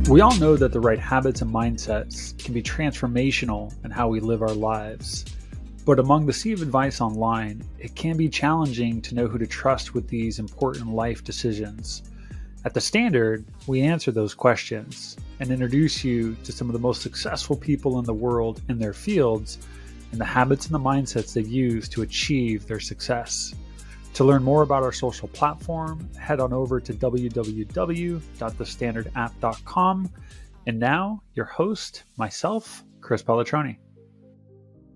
We all know that the right habits and mindsets can be transformational in how we live our lives. But among the sea of advice online, it can be challenging to know who to trust with these important life decisions. At The Standard, we answer those questions and introduce you to some of the most successful people in the world in their fields and the habits and the mindsets they've used to achieve their success. To learn more about our social platform, head on over to www.thestandardapp.com. And now, your host, myself, Chris Pallatroni.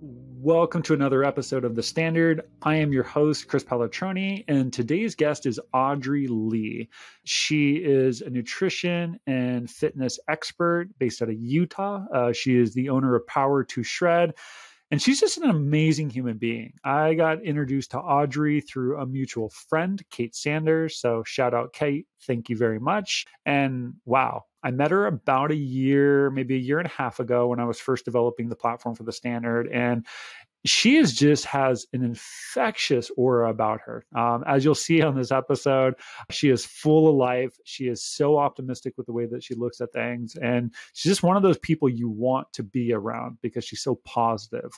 Welcome to another episode of The Standard. I am your host, Chris Pallatroni, and today's guest is Audrey Lee. She is a nutrition and fitness expert based out of Utah. She is the owner of Power to Shred. And she's just an amazing human being. I got introduced to Audrey through a mutual friend, Kate Sanders. So shout out, Kate. Thank you very much. And wow, I met her about maybe a year and a half ago when I was first developing the platform for The Standard. And she has an infectious aura about her. As you'll see on this episode, she is full of life. She is so optimistic with the way that she looks at things. And she's just one of those people you want to be around because she's so positive.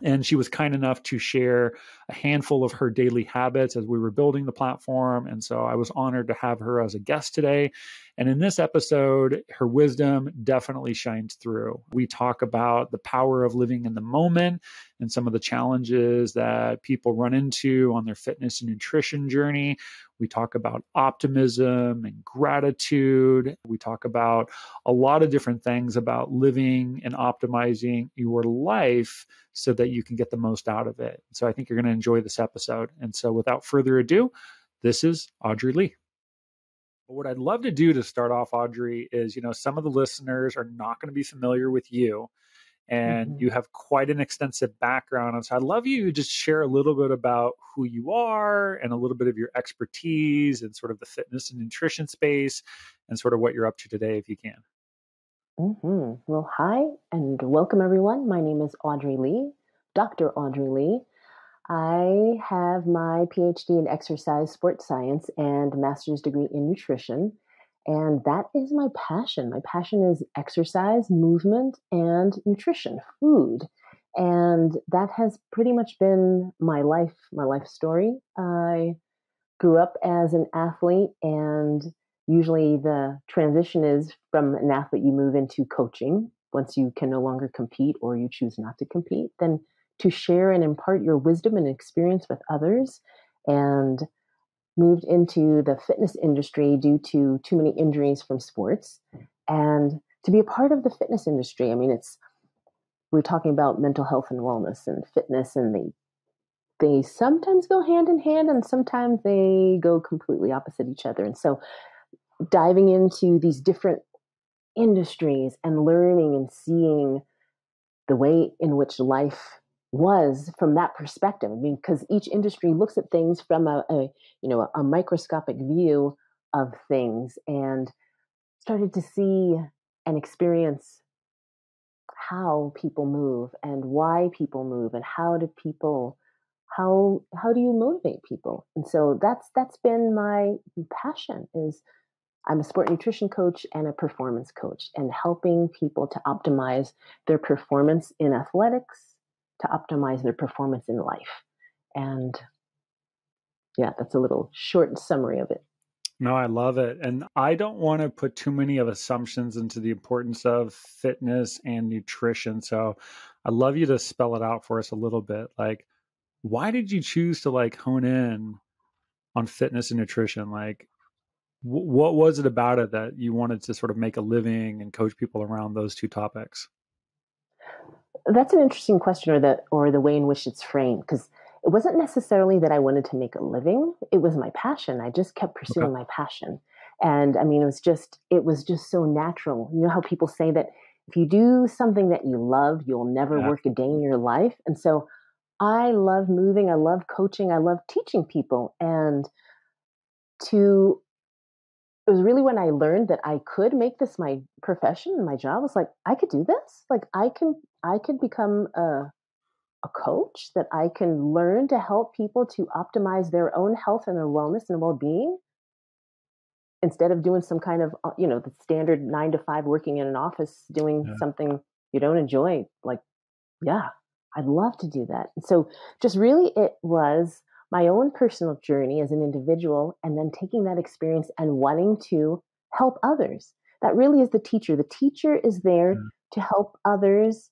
And she was kind enough to share a handful of her daily habits as we were building the platform. And so I was honored to have her as a guest today. And in this episode, her wisdom definitely shines through. We talk about the power of living in the moment and some of the challenges that people run into on their fitness and nutrition journey. We talk about optimism and gratitude. We talk about a lot of different things about living and optimizing your life so that you can get the most out of it. So I think you're going to enjoy this episode. And so without further ado, this is Audrey Lee. What I'd love to do to start off, Audrey, is, some of the listeners are not going to be familiar with you, and you have quite an extensive background. And so I'd love you to just share a little bit about who you are and a little bit of your expertise in sort of the fitness and nutrition space and sort of what you're up to today, if you can. Well, hi, and welcome everyone. My name is Audrey Lee, Dr. Audrey Lee. I have my PhD in exercise sports science and master's degree in nutrition. And that is my passion. My passion is exercise, movement, and nutrition, food. And that has pretty much been my life story. I grew up as an athlete, and usually the transition is from an athlete, you move into coaching once you can no longer compete or you choose not to compete, then to share and impart your wisdom and experience with others, and moved into the fitness industry due to too many injuries from sports. And to be a part of the fitness industry, we're talking about mental health and wellness and fitness, and they sometimes go hand in hand and sometimes they go completely opposite each other. And so diving into these different industries and learning and seeing the way in which life was from that perspective. Because each industry looks at things from a microscopic view of things, and started to see and experience how people move and why people move and how do you motivate people. And so that's been my passion. Is I'm a sport nutrition coach and a performance coach, and helping people to optimize their performance in athletics, to optimize their performance in life. And yeah, that's a little short summary of it. No, I love it. And I don't want to put too many of assumptions into the importance of fitness and nutrition. So I'd love you to spell it out for us a little bit. Like, why did you choose to hone in on fitness and nutrition? What was it about it that you wanted to sort of make a living and coach people around those two topics? That's an interesting question, or the way in which it's framed, because it wasn't necessarily that I wanted to make a living. It was my passion. I just kept pursuing my passion. And it was just so natural. You know how people say that if you do something that you love, you'll never work a day in your life. And so I love moving. I love coaching. I love teaching people. And it was really when I learned that I could make this my profession and my job. I was like, I could do this. I could become a coach, that I can learn to help people to optimize their own health and their wellness and well-being. instead of doing some kind of, the standard 9 to 5 working in an office, doing Yeah. something you don't enjoy, like, yeah, I'd love to do that. And so just really it was my own personal journey as an individual, and then taking that experience and wanting to help others. That really is the teacher. The teacher is there Yeah. to help others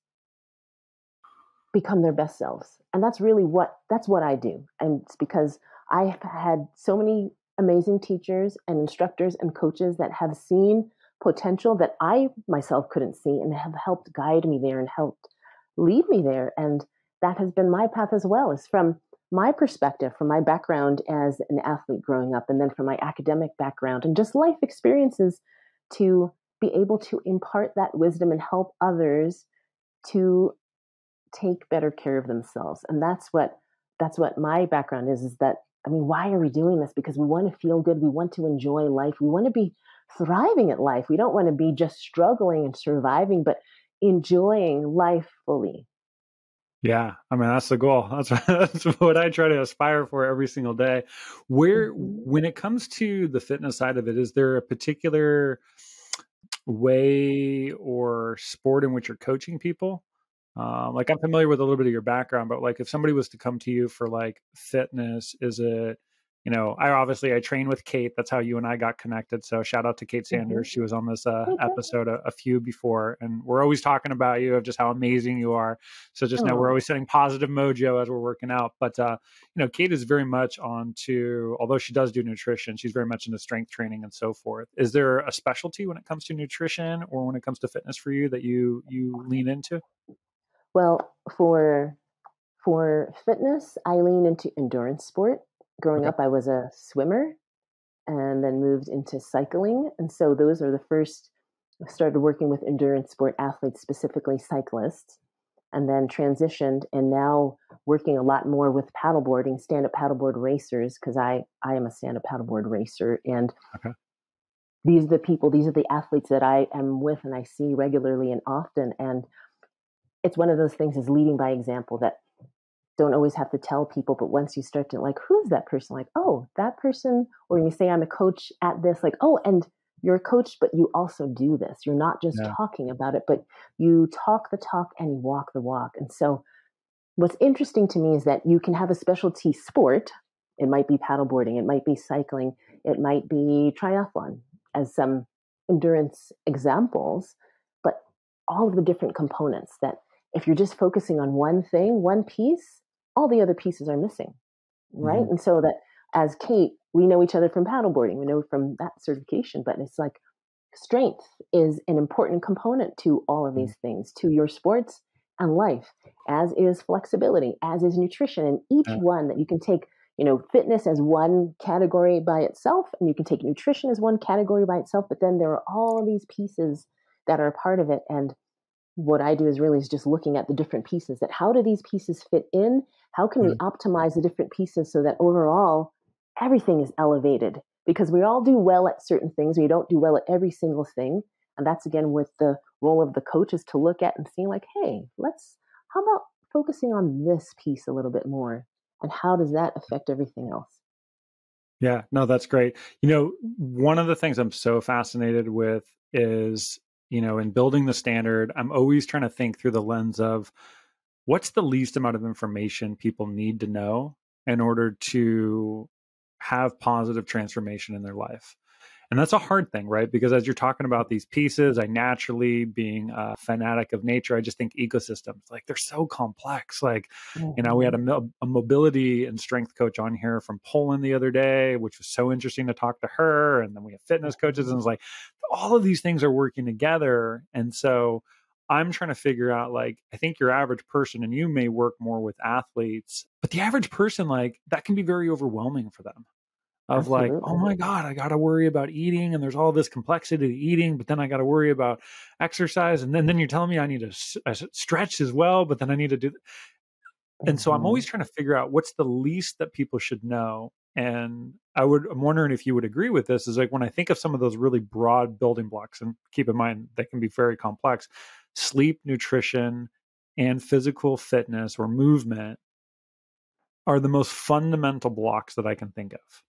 become their best selves. And that's what I do. And it's because I've had so many amazing teachers and instructors and coaches that have seen potential that I myself couldn't see, and have helped guide me there and helped lead me there. And that has been my path as well, is from my perspective, from my background as an athlete growing up, and then from my academic background and just life experiences, to be able to impart that wisdom and help others to take better care of themselves. And that's what my background is that, I mean, why are we doing this? Because we want to feel good, we want to enjoy life, we want to be thriving at life. We don't want to be just struggling and surviving, but enjoying life fully. Yeah, I mean, that's the goal. That's what I try to aspire for every single day. Mhm. When it comes to the fitness side of it, is there a particular way or sport in which you're coaching people? Like, I'm familiar with a little bit of your background, but like if somebody was to come to you for like fitness, is it, I train with Kate. That's how you and I got connected. So shout out to Kate Sanders. Mhm. She was on this Okay. episode a few before, and we're always talking about you, of just how amazing you are. So just know we're Oh, always sending positive mojo as we're working out. But Kate is very much although she does do nutrition, she's very much into strength training and so forth. Is there a specialty when it comes to nutrition or when it comes to fitness for you that you lean into? well, for fitness, I lean into endurance sport. Growing Okay. up, I was a swimmer and then moved into cycling. And so those are the first, I started working with endurance sport athletes, specifically cyclists, and then transitioned and now working a lot more with paddleboarding, stand-up paddleboard racers, because I am a stand-up paddleboard racer. And Okay. these are the athletes that I am with and I see regularly and often. And it's one of those things, is leading by example, that don't always have to tell people, but once you start to, like, who's that person? Like, oh, that person. Or you say, I'm a coach at this, like, oh, and you're a coach, but you also do this. You're not just Yeah. talking about it, but you talk the talk and you walk the walk. And so what's interesting to me is that you can have a specialty sport. It might be paddleboarding, it might be cycling, it might be triathlon, as some endurance examples, but all of the different components that, if you're just focusing on one thing, one piece, all the other pieces are missing, right? Mhm. And so that, as Kate, we know each other from paddleboarding, we know from that certification, but it's like strength is an important component to all of Mhm. these things, to your sports and life, as is flexibility, as is nutrition. And each Yeah. one that you can take, fitness as one category by itself, and you can take nutrition as one category by itself, but then there are all of these pieces that are a part of it. And what I do is really is just looking at the different pieces, that how do these pieces fit in? How can we Mhm. optimize the different pieces so that overall everything is elevated? Because we all do well at certain things, we don't do well at every single thing. And that's again with the role of the coach, is to look at and see, like, hey, how about focusing on this piece a little bit more? And how does that affect everything else? Yeah, no, that's great. One of the things I'm so fascinated with is, in building the standard, I'm always trying to think through the lens of what's the least amount of information people need to know in order to have positive transformation in their life. And that's a hard thing, right? Because as you're talking about these pieces, I naturally, being a fanatic of nature, I just think ecosystems, like, they're so complex. Like, we had Mm-hmm. a mobility and strength coach on here from Poland the other day, which was so interesting to talk to her. And then we have fitness coaches, and it's like all of these things are working together. And so I'm trying to figure out, like, I think your average person, and you may work more with athletes, but the average person, like, that can be very overwhelming for them, of like, oh Absolutely. my God, I got to worry about eating, and there's all this complexity to eating, but then I got to worry about exercise. And then you're telling me I need to stretch as well, but then I need to do, and so I'm Mm-hmm. always trying to figure out what's the least that people should know. And I'm wondering if you would agree with this, is like, when I think of some of those really broad building blocks, and keep in mind they can be very complex, sleep, nutrition, and physical fitness or movement are the most fundamental blocks that I can think of.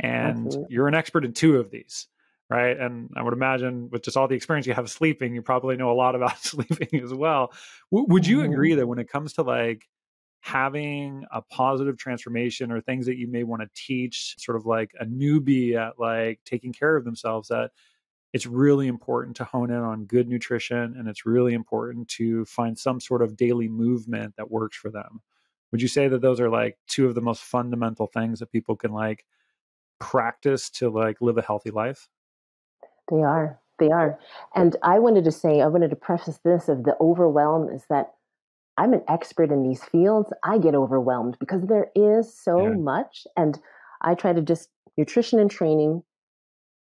And Absolutely. you're an expert in two of these, right? And I would imagine with just all the experience you have sleeping, you probably know a lot about sleeping as well. Would you Mm-hmm. agree that when it comes to like having a positive transformation or things that you may want to teach sort of like a newbie at like taking care of themselves, that it's really important to hone in on good nutrition, and it's really important to find some sort of daily movement that works for them? Would you say that those are like two of the most fundamental things that people can like practice to like live a healthy life? They are. They are. And I wanted to say, I wanted to preface this of the overwhelm is that I'm an expert in these fields. I get overwhelmed because there is so Yeah. much. And I try to just nutrition and training,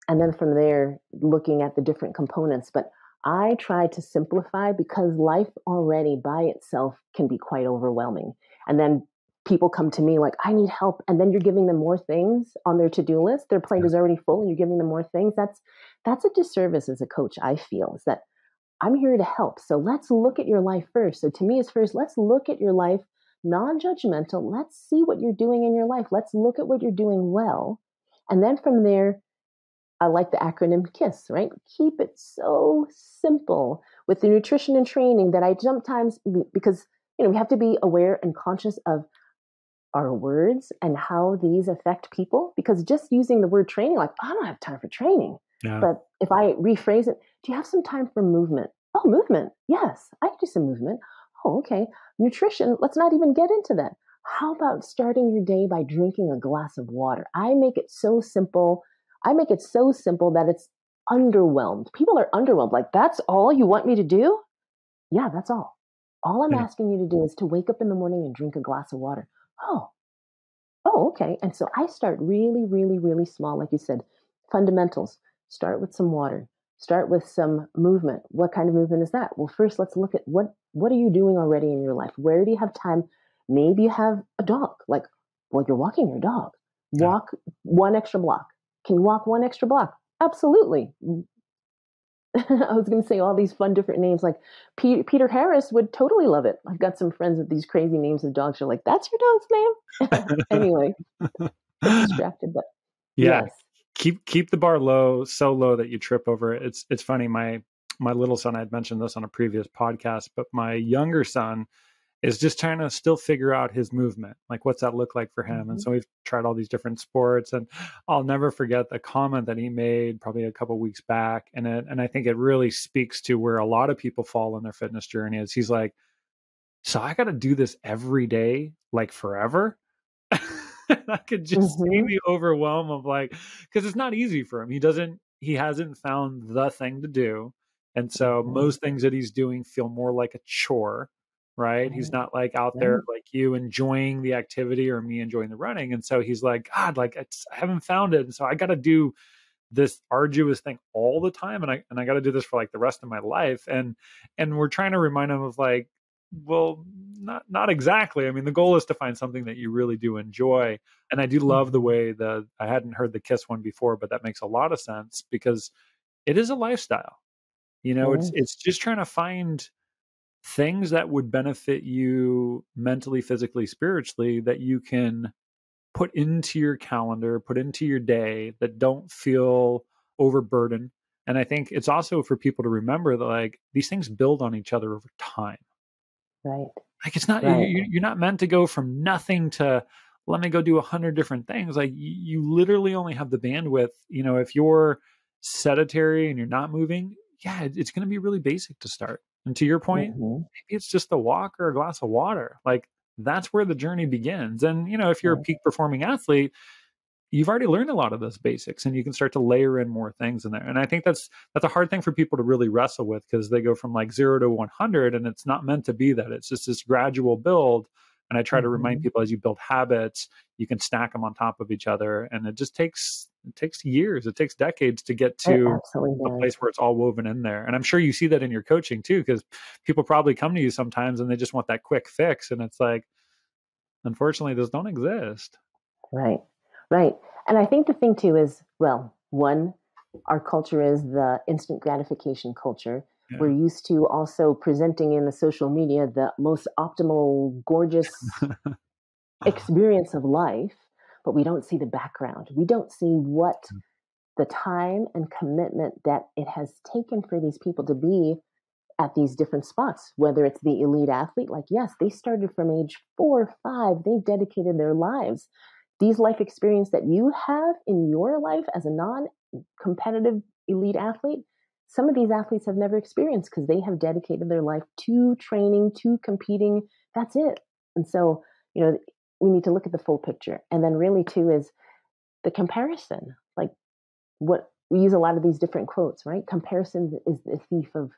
and then from there, looking at the different components. But I try to simplify because life already by itself can be quite overwhelming. And then people come to me like, I need help. And then you're giving them more things on their to-do list. Their plate Yeah. is already full and you're giving them more things. That's a disservice as a coach, I feel, is that I'm here to help. So let's look at your life first. So to me, it's first, let's look at your life non-judgmental. Let's see what you're doing in your life. Let's look at what you're doing well. And then from there, I like the acronym KISS, right? Keep it so simple with the nutrition and training that I sometimes, because, we have to be aware and conscious of our words and how these affect people. Because just using the word training, like, I don't have time for training. Yeah. But if I rephrase it, do you have some time for movement? Oh, movement. Yes, I can do some movement. Oh, okay. Nutrition, let's not even get into that. How about starting your day by drinking a glass of water? I make it so simple. I make it so simple that it's underwhelmed. People are underwhelmed. Like, that's all you want me to do? Yeah, that's all. All I'm Yeah. asking you to do is to wake up in the morning and drink a glass of water. Oh, oh, okay. And so I start really, really, really small. Like you said, fundamentals. Start with some water. Start with some movement. What kind of movement is that? Well, first let's look at what are you doing already in your life? Where do you have time? Maybe you have a dog. Like, well, you're walking your dog. Yeah. Walk one extra block. Can you walk one extra block? Absolutely. I was going to say all these fun different names. Like Peter Harris would totally love it. I've got some friends with these crazy names of dogs. You're like, that's your dog's name? Anyway, get distracted. But Yeah. yes. Keep the bar low, so low that you trip over it. It's funny. My little son, I had mentioned this on a previous podcast, but my younger son is just trying to still figure out his movement. Like, what's that look like for him? And Mm-hmm. so we've tried all these different sports, and I'll never forget the comment that he made probably a couple of weeks back. And I think it really speaks to where a lot of people fall in their fitness journey. Is he's like, so I got to do this every day, like forever. I could just see Mm-hmm. the overwhelm of like, because it's not easy for him. He hasn't found the thing to do. And so Mm-hmm. most things that he's doing feel more like a chore, right? He's Right. not like out there Right. like you enjoying the activity or me enjoying the running. And so he's like, God, like I haven't found it. And so I got to do this arduous thing all the time. And I got to do this for like the rest of my life. And we're trying to remind him of like, well, not exactly. I mean, the goal is to find something that you really do enjoy. And I do love the Mm-hmm. way that I hadn't heard the KISS one before, but that makes a lot of sense because it is a lifestyle. It It's is. just trying to find things that would benefit you mentally, physically, spiritually that you can put into your calendar, put into your day that don't feel overburdened. And I think it's also for people to remember that like these things build on each other over time. Right. Like it's not Right. you're not meant to go from nothing to let me go do 100 different things. Like you literally only have the bandwidth. If you're sedentary and you're not moving, yeah, it's going to be really basic to start. And to your point, Mm-hmm. maybe it's just a walk or a glass of water. Like that's where the journey begins. And if you're a Right. peak performing athlete, you've already learned a lot of those basics and you can start to layer in more things in there. And I think that's a hard thing for people to really wrestle with because they go from like 0 to 100 and it's not meant to be that. It's just this gradual build. And I try to remind Mm-hmm. people as you build habits, you can stack them on top of each other. And it takes years, it takes decades to get It to absolutely a does. place where it's all woven in there. And I'm sure you see that in your coaching too, because people probably come to you sometimes and they just want that quick fix. And it's like, unfortunately, those don't exist. Right. Right. And I think the thing too is, well, one, our culture is the instant gratification culture. We're Yeah. used to also presenting in the social media the most optimal, gorgeous experience of life. but we don't see the background. We don't see what the time and commitment that it has taken for these people to be at these different spots, whether it's the elite athlete, like, yes, they started from age 4 or 5, they've dedicated their lives. These life experience that you have in your life as a non-competitive elite athlete, some of these athletes have never experienced because they have dedicated their life to training, to competing. That's it. And so, we need to look at the full picture. And then really too is the comparison. Like, what we use a lot of these different quotes, right? Comparison is the thief of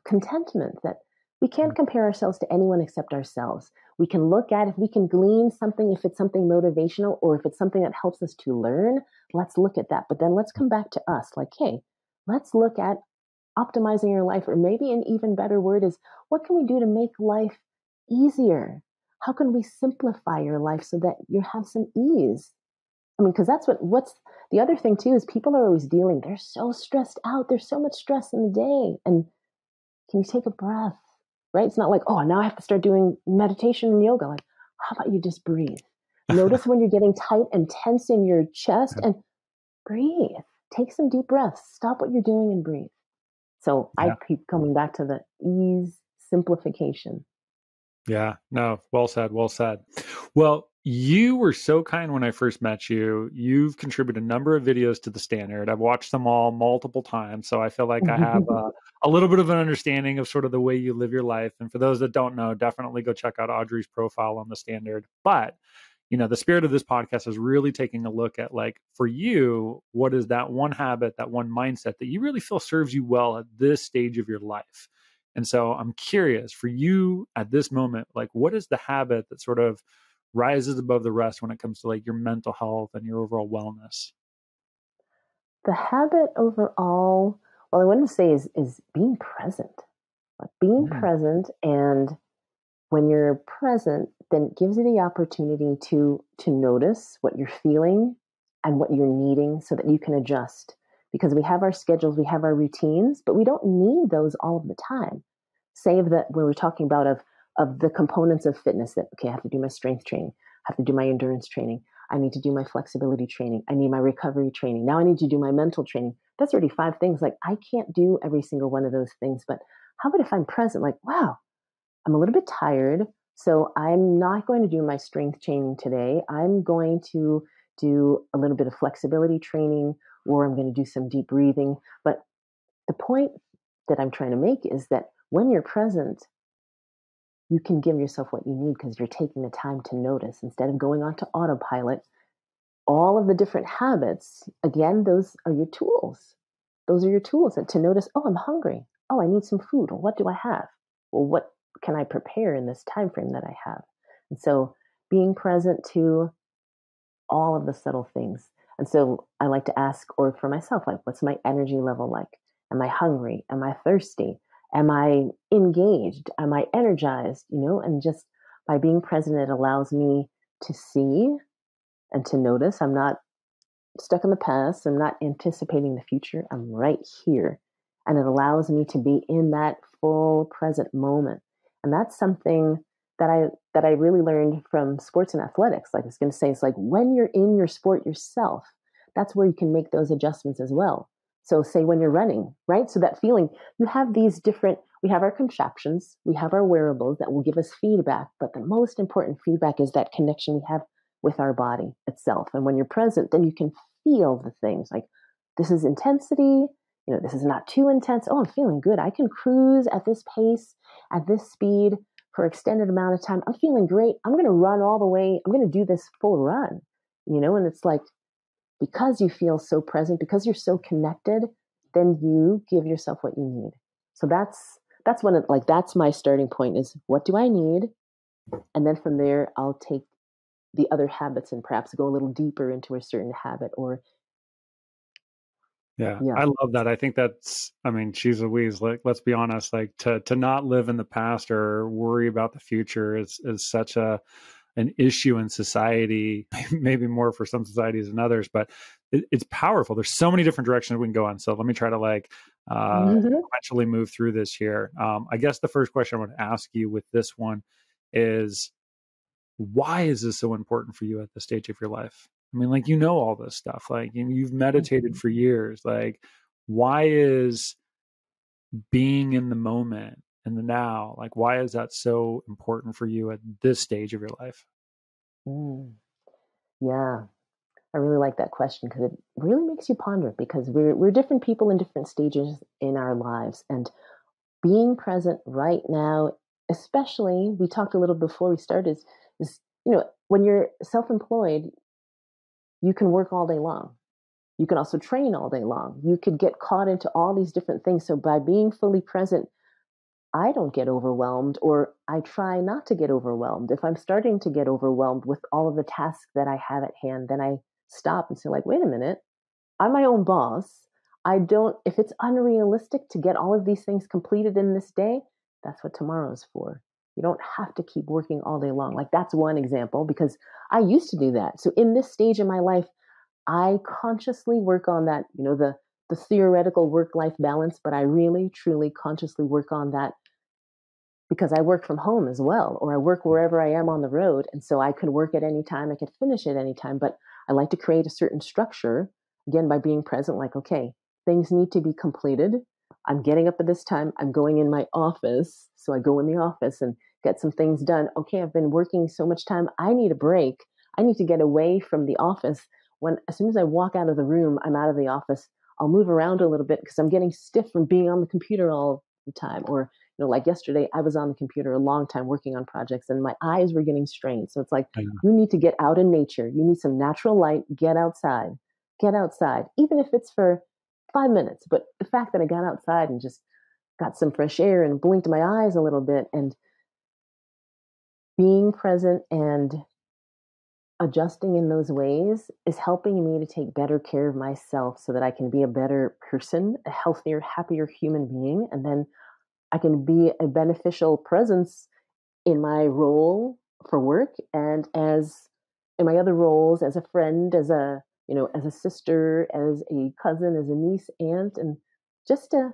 contentment, that we can't compare ourselves to anyone except ourselves. We can look at, if we can glean something, if it's something motivational or if it's something that helps us to learn, let's look at that. But then let's come back to us, like, hey, let's look at optimizing your life. Or maybe an even better word is, what can we do to make life easier? How can we simplify your life so that you have some ease? I mean, because that's what's the other thing too, is people are always they're so stressed out. There's so much stress in the day. And can you take a breath, right? It's not like, oh, now I have to start doing meditation and yoga. Like, how about you just breathe? Notice when you're getting tight and tense in your chest and breathe. Take some deep breaths. Stop what you're doing and breathe. So I keep coming back to the ease, simplification. Yeah, no, well said, well said. Well, you were so kind when I first met you. You've contributed a number of videos to the Standard. I've watched them all multiple times, so I feel like I have a little bit of an understanding of sort of the way you live your life. And for those that don't know, definitely go check out Audrey's profile on the Standard. But the spirit of this podcast is really taking a look at, like, for you, what is that one habit, that one mindset that you really feel serves you well at this stage of your life? And so I'm curious, for you at this moment, like, what is the habit that sort of rises above the rest when it comes to, like, your mental health and your overall wellness? The habit overall, well, I want to say is being present. Like, being present, and when you're present, then it gives you the opportunity to notice what you're feeling and what you're needing so that you can adjust. Because we have our schedules, we have our routines, but we don't need those all of the time. Save that when we're talking about of the components of fitness, that, okay, I have to do my strength training, I have to do my endurance training, I need to do my flexibility training, I need my recovery training, now I need to do my mental training. That's already 5 things. Like, I can't do every single one of those things, but how about if I'm present? Like, wow, I'm a little bit tired, so I'm not going to do my strength training today. I'm going to do a little bit of flexibility training, or I'm going to do some deep breathing. But the point that I'm trying to make is that when you're present, you can give yourself what you need because you're taking the time to notice instead of going on to autopilot. All of the different habits, again, those are your tools. Those are your tools to notice, oh, I'm hungry. Oh, I need some food. Well, what do I have? Well, what can I prepare in this time frame that I have? And so being present to all of the subtle things. And so I like to ask, or for myself, like, what's my energy level like? Am I hungry? Am I thirsty? Am I engaged? Am I energized? And just by being present, it allows me to see and to notice. I'm not stuck in the past. I'm not anticipating the future. I'm right here. And it allows me to be in that full present moment. And that's something that I really learned from sports and athletics. Like I was going to say, it's like when you're in your sport yourself, that's where you can make those adjustments as well. So say when you're running, right? So that feeling, you have these different, we have our contraptions, we have our wearables that will give us feedback. But the most important feedback is that connection we have with our body itself. And when you're present, then you can feel the things like, this is intensity, this is not too intense. Oh, I'm feeling good. I can cruise at this pace, at this speed for extended amount of time. I'm feeling great. I'm going to run all the way. I'm going to do this full run, and it's like, because you feel so present, because you're so connected, then you give yourself what you need. So that's one of, like, that's my starting point is, what do I need? And then from there, I'll take the other habits and perhaps go a little deeper into a certain habit or. Yeah, I love that. I think that's, she's Louise, like, let's be honest, like to not live in the past or worry about the future is such an issue in society, maybe more for some societies than others, but it's powerful. There's so many different directions we can go on. So let me try to eventually move through this here. I guess the first question I want to ask you with this one is, why is this so important for you at this stage of your life? I mean, like, all this stuff, like, you've meditated Mhm. for years. Like, why is being in the moment and the now, like, why is that so important for you at this stage of your life? Mm. Yeah, I really like that question because it really makes you ponder because we're different people in different stages in our lives, and being present right now, especially we talked a little before we started, is when you're self-employed, you can work all day long. You can also train all day long. You could get caught into all these different things. So by being fully present, I don't get overwhelmed, or I try not to get overwhelmed. If I'm starting to get overwhelmed with all of the tasks that I have at hand, then I stop and say, like, wait a minute, I'm my own boss. I don't, if it's unrealistic to get all of these things completed in this day, that's what tomorrow's for. You don't have to keep working all day long. Like, that's one example because I used to do that. So in this stage of my life, I consciously work on that, the theoretical work life balance, but I really truly consciously work on that because I work from home as well, or I work wherever I am on the road. And so I can work at any time, I can finish at any time. But I like to create a certain structure, again, by being present, like, okay, things need to be completed. I'm getting up at this time, I'm going in my office. So I go in the office and get some things done. Okay, I've been working so much time, I need a break. I need to get away from the office. As soon as I walk out of the room, I'm out of the office. I'll move around a little bit because I'm getting stiff from being on the computer all the time. Or like yesterday, I was on the computer a long time working on projects and my eyes were getting strained. So it's like, Yeah. you need to get out in nature. You need some natural light. Get outside, even if it's for 5 minutes. But the fact that I got outside and just got some fresh air and blinked my eyes a little bit and being present and adjusting in those ways is helping me to take better care of myself so that I can be a better person, a healthier, happier human being. And then I can be a beneficial presence in my role for work and as in my other roles as a friend, as a sister, as a cousin, as a niece, aunt, and just to,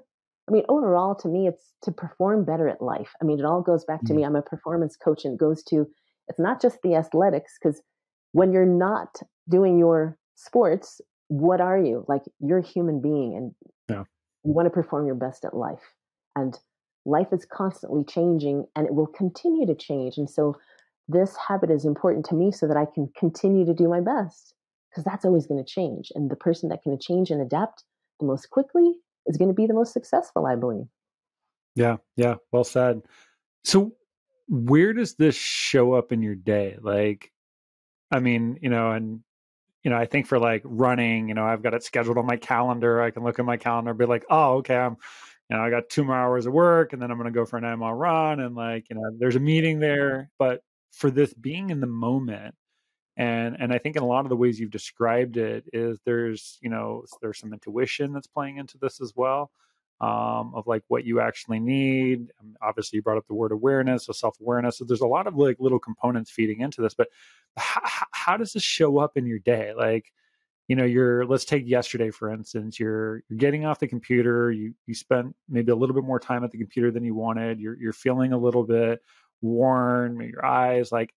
overall to me, it's to perform better at life. It all goes back to Mm. me. I'm a performance coach and it goes to, it's not just the athletics, because when you're not doing your sports, what are you? Like, you're a human being and Yeah. you want to perform your best at life. And life is constantly changing and it will continue to change. And so this habit is important to me so that I can continue to do my best because that's always going to change. And the person that can change and adapt the most quickly is going to be the most successful, I believe. Yeah. Yeah. Well said. So where does this show up in your day? Like, I mean, and I think for like running, I've got it scheduled on my calendar. I can look at my calendar and be like, oh, okay, I got 2 more hours of work and then I'm going to go for an 9-mile run. And like, there's a meeting there. But for this being in the moment, and I think in a lot of the ways you've described it is there's some intuition that's playing into this as well, of like what you actually need. Obviously, you brought up the word awareness, so self-awareness. So there's a lot of like little components feeding into this. But how does this show up in your day? Like, let's take yesterday for instance. You're getting off the computer. You spent maybe a little bit more time at the computer than you wanted. You're feeling a little bit worn, your eyes. Like,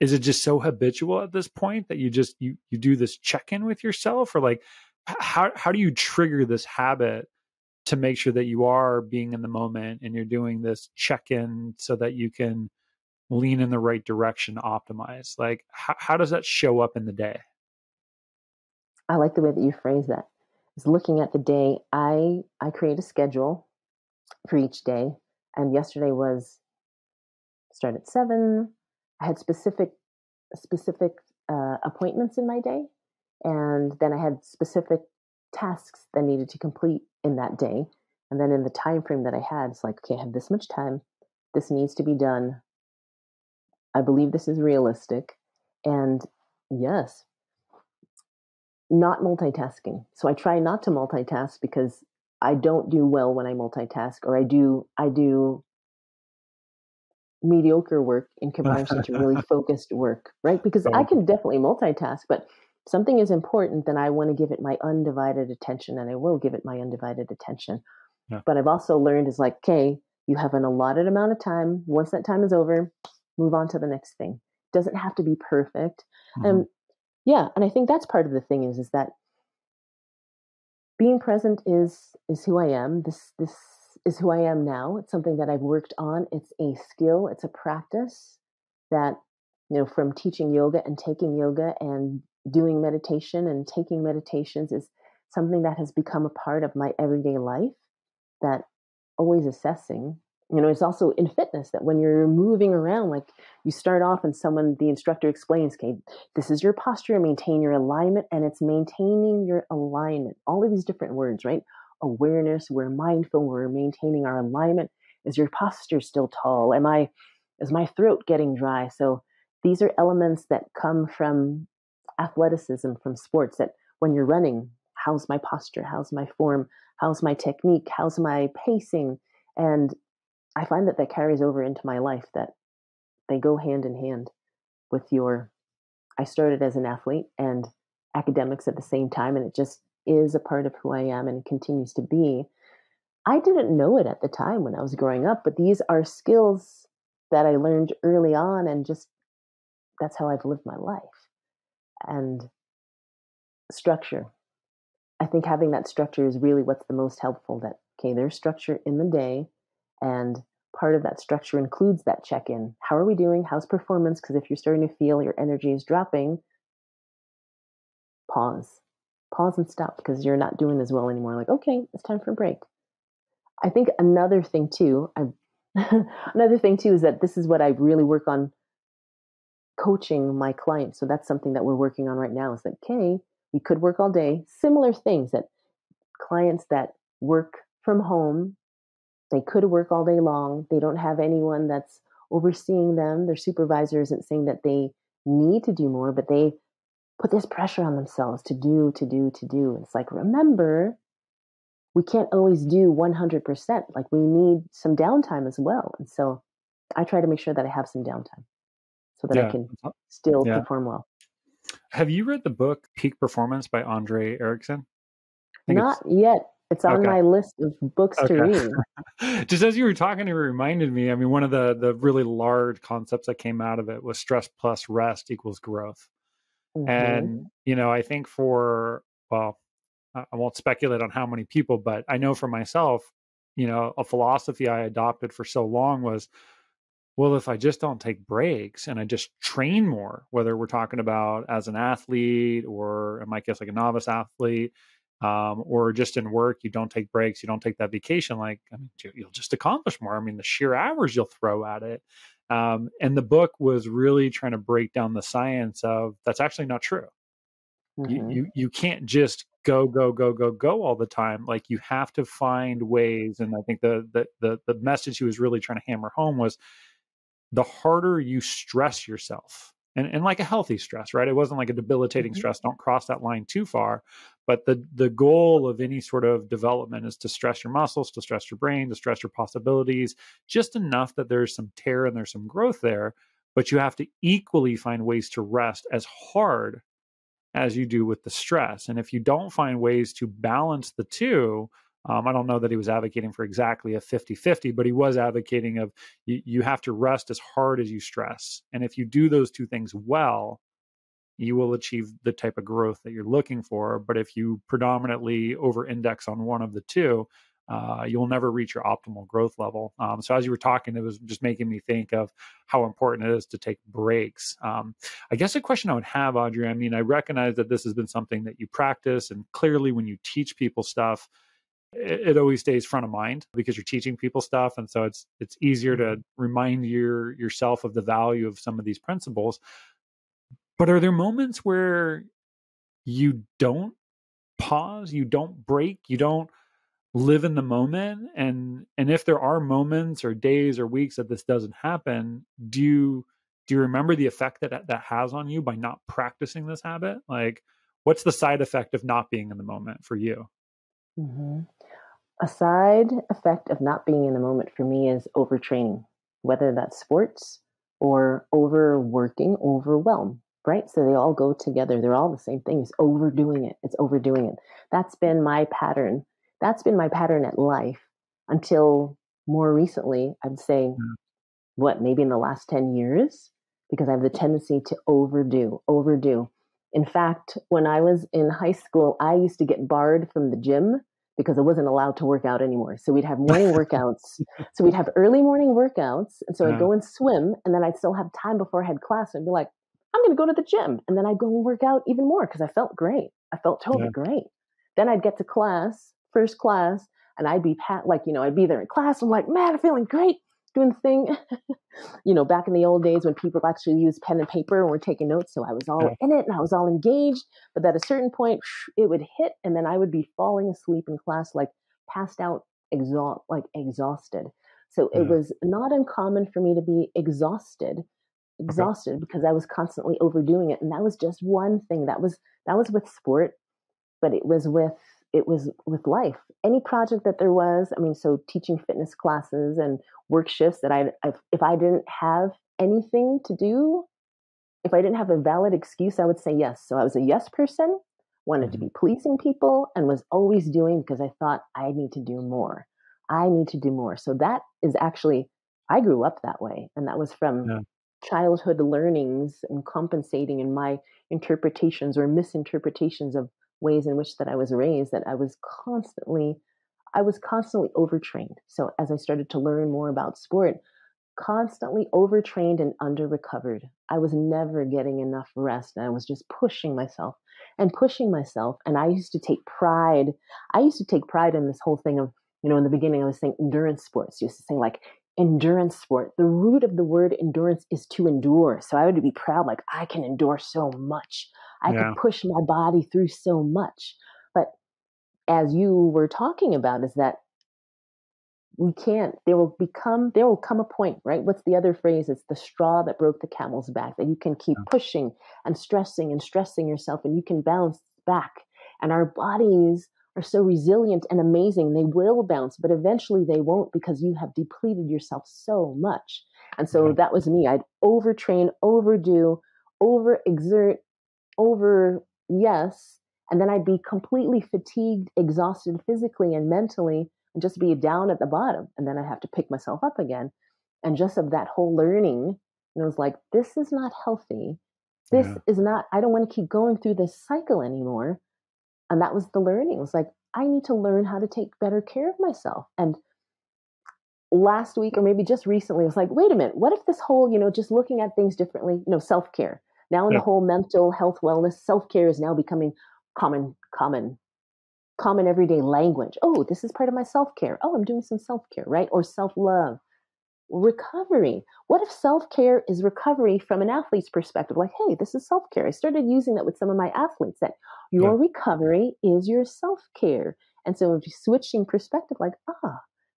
is it just so habitual at this point that you do this check-in with yourself? Or like, how do you trigger this habit to make sure that you are being in the moment and you're doing this check-in so that you can lean in the right direction to optimize? Like, how does that show up in the day? I like the way that you phrase that. Is looking at the day. I create a schedule for each day, and yesterday was start at 7. I had specific appointments in my day, and then I had specific tasks that needed to complete in that day. And then in the time frame that I had, it's like, okay, I have this much time. This needs to be done. I believe this is realistic. And yes, not multitasking. So I try not to multitask because I don't do well when I multitask, or I do mediocre work in comparison to really focused work, right? Because I Totally. can definitely multitask, but something is important, then I want to give it my undivided attention and I will give it my undivided attention. Yeah. But I've also learned is like, okay, you have an allotted amount of time. Once that time is over, move on to the next thing. Doesn't have to be perfect. Mhm. And Yeah. And I think that's part of the thing is that being present is who I am. This is who I am now. It's something that I've worked on. It's a skill. It's a practice that, from teaching yoga and taking yoga and doing meditation and taking meditations is something that has become a part of my everyday life, that always assessing. It's also in fitness that when you're moving around, like you start off and the instructor explains, okay, this is your posture, maintain your alignment, and it's maintaining your alignment. All of these different words, right? Awareness, we're mindful, we're maintaining our alignment. Is your posture still tall? Is my throat getting dry? So these are elements that come from athleticism, from sports, that when you're running, how's my posture? How's my form? How's my technique? How's my pacing? And I find that carries over into my life, that they go hand in hand with I started as an athlete and academics at the same time, and it just is a part of who I am and continues to be. I didn't know it at the time when I was growing up, but these are skills that I learned early on, and just that's how I've lived my life. And structure. I think having that structure is really what's the most helpful. That, okay, there's structure in the day, and part of that structure includes that check-in. How are we doing? How's performance? Because if you're starting to feel your energy is dropping, pause. Pause and stop, because you're not doing as well anymore. Like, okay, it's time for a break. I think another thing too, is that this is what I really work on coaching my clients. So that's something that we're working on right now, is that, okay, we could work all day. Similar things that clients that work from home, they could work all day long. They don't have anyone that's overseeing them. Their supervisor isn't saying that they need to do more, but they put this pressure on themselves to do, to do, to do. It's like, remember, we can't always do 100%. Like, we need some downtime as well. And so I try to make sure that I have some downtime so that I can still perform well. Have you read the book Peak Performance by Andre Erickson? Not yet. It's on my list of books to read. Just as you were talking, it reminded me, I mean, one of the really large concepts that came out of it was stress plus rest equals growth. Mm-hmm. And, I think I won't speculate on how many people, but I know for myself, a philosophy I adopted for so long was, well, if I just don't take breaks and I just train more, whether we're talking about as an athlete or in my case, like a novice athlete, or just in work, you don't take breaks, you don't take that vacation, you'll just accomplish more. I mean, the sheer hours you'll throw at it. And the book was really trying to break down the science of that's actually not true. Mm-hmm. You can't just go all the time. Like, you have to find ways. And I think the message he was really trying to hammer home was, the harder you stress yourself, and like a healthy stress, right? It wasn't like a debilitating mm-hmm. stress. Don't cross that line too far. But the goal of any sort of development is to stress your muscles, to stress your brain, to stress your possibilities, just enough that there's some tear and there's some growth there. But you have to equally find ways to rest as hard as you do with the stress. And if you don't find ways to balance the two, I don't know that he was advocating for exactly a 50-50, but he was advocating of you have to rest as hard as you stress. And if you do those two things well, you will achieve the type of growth that you're looking for. But if you predominantly over-index on one of the two, you'll never reach your optimal growth level. So as you were talking, it was just making me think of how important it is to take breaks. I guess a question I would have, Audrey, I mean, I recognize that this has been something that you practice, and clearly when you teach people stuff, it always stays front of mind because you're teaching people stuff. And so it's easier to remind yourself of the value of some of these principles. But are there moments where you don't pause, you don't break, you don't live in the moment? And if there are moments or days or weeks that this doesn't happen, do you remember the effect that has on you by not practicing this habit? Like, what's the side effect of not being in the moment for you? Mm-hmm. A side effect of not being in the moment for me is overtraining, whether that's sports or overworking, overwhelm, right? So they all go together. They're all the same thing. It's overdoing it. It's overdoing it. That's been my pattern. That's been my pattern at life until more recently, I'd say, maybe in the last 10 years, because I have the tendency to overdo. In fact, when I was in high school, I used to get barred from the gym because I wasn't allowed to work out anymore. So we'd have morning workouts. So we'd have early morning workouts. And so I'd Yeah. go and swim, and then I'd still have time before I had class. I'd be like, I'm going to go to the gym. And then I'd go and work out even more because I felt great. I felt totally Yeah. great. Then I'd get to class, first class, and I'd be I'd be there in class. I'm like, man, I'm feeling great doing the thing. Back in the old days when people actually used pen and paper and were taking notes. So I was all Yeah. in it and I was all engaged. But at a certain point, it would hit, and then I would be falling asleep in class, like passed out, exhausted. So it Yeah. was not uncommon for me to be Okay. exhausted because I was constantly overdoing it. And that was just one thing. That was with sport, but it was with life. Any project that there was, I mean, so teaching fitness classes and work shifts that if I didn't have anything to do, if I didn't have a valid excuse, I would say yes. So I was a yes person, wanted to Hmm. be pleasing people, and was always doing because I thought I need to do more. I need to do more. So that is actually, I grew up that way. And that was from Yeah. childhood learnings and compensating in my interpretations or misinterpretations of ways in which that I was raised, that I was constantly overtrained. So as I started to learn more about sport, constantly overtrained and under recovered. I was never getting enough rest. And I was just pushing myself and pushing myself. And I used to take pride. I used to take pride in this whole thing of, in the beginning, I was saying endurance sports. I used to say, like, endurance sport. The root of the word endurance is to endure. So I would be proud, like, I can endure so much. I Yeah. could push my body through so much. But as you were talking about, is that we can't there will come a point, right? What's the other phrase? It's the straw that broke the camel's back, that you can keep pushing and stressing yourself, and you can bounce back. And our bodies are so resilient and amazing. They will bounce, but eventually they won't, because you have depleted yourself so much. And so Yeah. that was me. I'd overtrain, overdo, overexert, over yes, and then I'd be completely fatigued, exhausted physically and mentally, and just be down at the bottom. And then I'd have to pick myself up again. And just of that whole learning, and I was like, this is not healthy. This Yeah. is not, I don't want to keep going through this cycle anymore. And that was the learning. It was like, I need to learn how to take better care of myself. And last week, or maybe just recently, I was like, wait a minute, what if this whole, just looking at things differently, self care. Now, in the Yeah. whole mental health wellness, self care is now becoming common everyday language. Oh, this is part of my self care. Oh, I'm doing some self care, right? Or self love. Recovery. What if self care is recovery from an athlete's perspective? Like, hey, this is self care. I started using that with some of my athletes, that Yeah. your recovery is your self care. And so, if you switching perspective, like,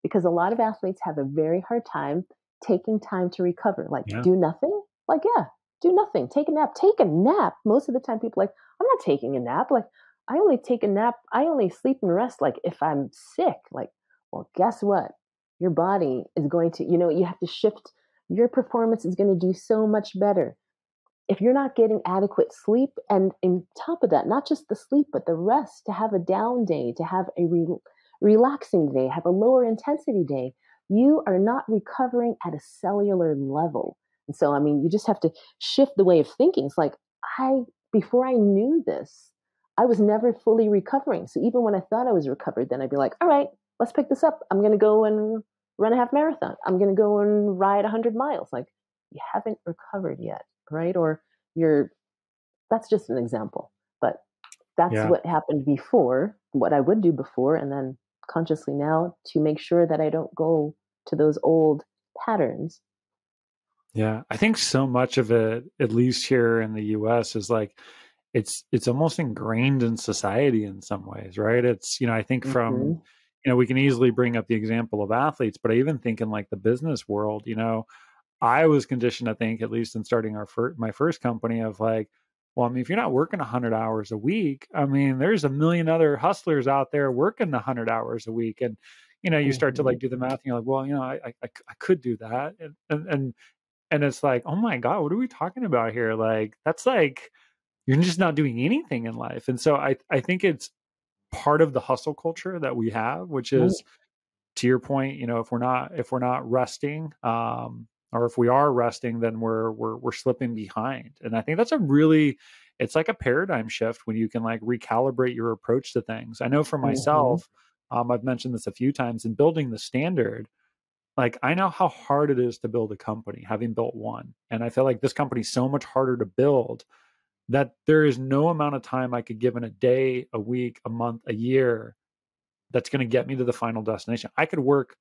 because a lot of athletes have a very hard time taking time to recover. Like, Yeah. do nothing. Like, yeah, do nothing. Take a nap. Take a nap. Most of the time, people are like, I'm not taking a nap. Like, I only take a nap. I only sleep and rest. Like, if I'm sick. Like, well, guess what? Your body is going to, you have to shift. Your performance is going to do so much better if you're not getting adequate sleep. And on top of that, not just the sleep, but the rest, to have a down day, to have a relaxing day, have a lower intensity day. You are not recovering at a cellular level. And so, I mean, you just have to shift the way of thinking. It's like, before I knew this, I was never fully recovering. So even when I thought I was recovered, then I'd be like, all right, let's pick this up. I'm going to go and run a half marathon. I'm going to go and ride 100 miles. Like, you haven't recovered yet, right? Or you're, that's just an example. But that's Yeah. what happened before, what I would do before, and then consciously now, to make sure that I don't go to those old patterns. Yeah. I think so much of it, at least here in the US, is like it's almost ingrained in society in some ways, right? It's, I think from, Mm-hmm. we can easily bring up the example of athletes, but I even think in like the business world, I was conditioned, I think, at least in starting my first company, of like, well, I mean, if you're not working 100 hours a week, I mean, there's a million other hustlers out there working 100 hours a week. And, you start to Mm-hmm. like do the math and you're like, well, I could do that. And it's like, oh my God, what are we talking about here? Like, that's like, you're just not doing anything in life. And so I think it's part of the hustle culture that we have, which Right. is, to your point, if we're not resting, or if we are resting, then we're slipping behind. And I think that's a really it's like a paradigm shift when you can like recalibrate your approach to things. I know for Mm-hmm. myself, I've mentioned this a few times in building the standard. Like I know how hard it is to build a company, having built one. And I feel like this company is so much harder to build that there is no amount of time I could give in a day, a week, a month, a year that's going to get me to the final destination. I could work,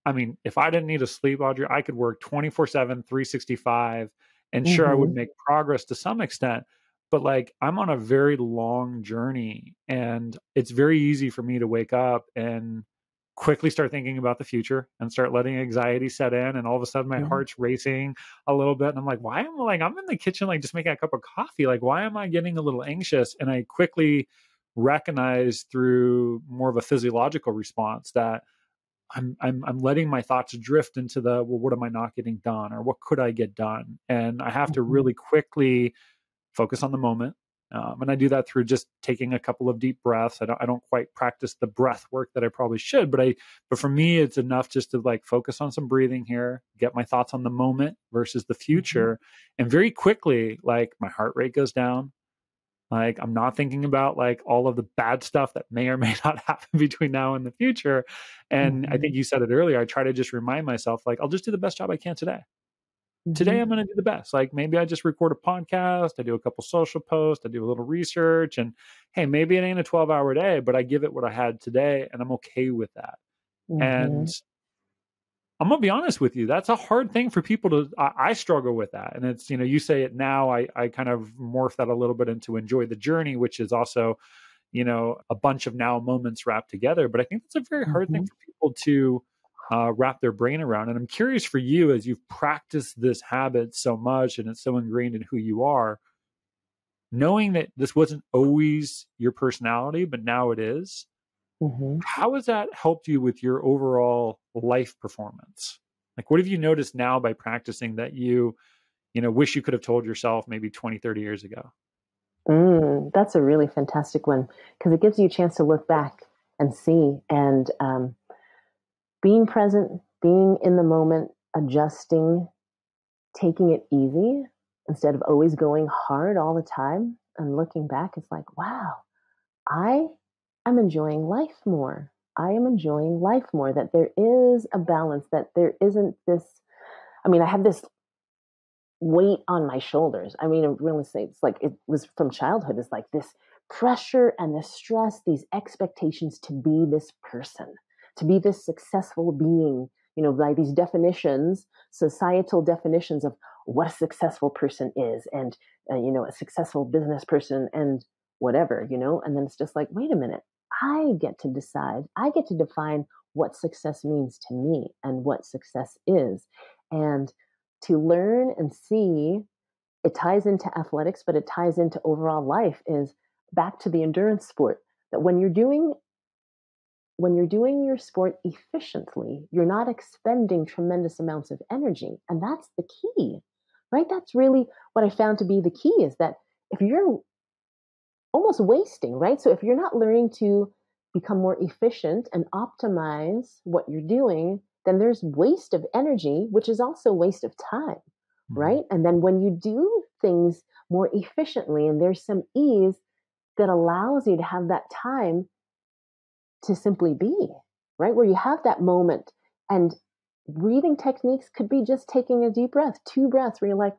I mean, if I didn't need to sleep, Audrey, I could work 24/7, 365, and sure, I would Mm-hmm. make progress to some extent. But like, I'm on a very long journey, and it's very easy for me to wake up and quickly start thinking about the future and start letting anxiety set in. And all of a sudden, my Mm-hmm. heart's racing a little bit. And I'm like, why am I like, I'm in the kitchen, like just making a cup of coffee. Like, why am I getting a little anxious? And I quickly recognize through more of a physiological response that I'm letting my thoughts drift into the, well, what am I not getting done, or what could I get done? And I have to Mm-hmm. really quickly focus on the moment. And I do that through just taking a couple of deep breaths. I don't quite practice the breath work that I probably should, but for me, it's enough just to like focus on some breathing here, get my thoughts on the moment versus the Mm-hmm. future. And very quickly, like my heart rate goes down. Like I'm not thinking about like all of the bad stuff that may or may not happen between now and the future. And I Mm-hmm. think you said it earlier. I try to just remind myself, like, I'll just do the best job I can today. Mm-hmm. Today I'm going to do the best. Like maybe I just record a podcast, I do a couple social posts, I do a little research, and hey, maybe it ain't a 12-hour day, but I give it what I had today and I'm okay with that. And Mm-hmm. I'm gonna be honest with you. That's a hard thing for people to. I struggle with that, and it's you say it now. I kind of morph that a little bit into enjoy the journey, which is also a bunch of now moments wrapped together. But I think that's a very hard thing Mm-hmm. for people to wrap their brain around. And I'm curious for you, as you've practiced this habit so much and it's so ingrained in who you are, knowing that this wasn't always your personality, but now it is. Mm-hmm. How has that helped you with your overall life performance? Like, what have you noticed now by practicing that you wish you could have told yourself maybe 20, 30 years ago? That's a really fantastic one because it gives you a chance to look back and see and being present, being in the moment, adjusting, taking it easy instead of always going hard all the time and looking back. It's like, wow, I am enjoying life more. I am enjoying life more, that there is a balance, that there isn't this. I mean, I have this weight on my shoulders. I mean, real estate, it's like it was from childhood. It's like this pressure and this stress, these expectations to be this person, to be this successful being, by these definitions, societal definitions of what a successful person is and, a successful business person and whatever, and then it's just like, wait a minute, I get to decide, I get to define what success means to me and what success is. And to learn and see, it ties into athletics, but it ties into overall life, is back to the endurance sport, that when you're doing your sport efficiently, you're not expending tremendous amounts of energy. And that's the key, right? That's really what I found to be the key, is that if you're almost wasting, right? So if you're not learning to become more efficient and optimize what you're doing, then there's waste of energy, which is also waste of time, Mhm. right? And then when you do things more efficiently and there's some ease that allows you to have that time to simply be, right? Where you have that moment, and breathing techniques could be just taking a deep breath, two breaths, where you're like,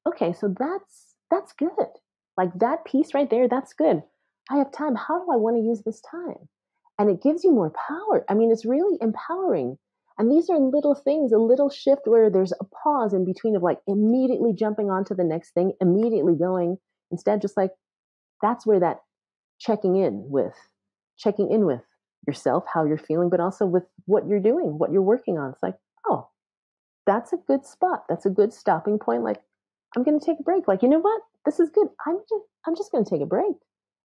okay, so that's good. Like that piece right there, that's good. I have time. How do I want to use this time? And it gives you more power. I mean, it's really empowering. And these are little things, a little shift where there's a pause in between of like immediately jumping onto the next thing, immediately going. Instead, just like that's where that checking in with checking in with yourself, how you're feeling, but also with what you're doing, what you're working on. It's like, oh, that's a good spot. That's a good stopping point. Like, I'm going to take a break. Like, you know what? This is good. I'm just going to take a break,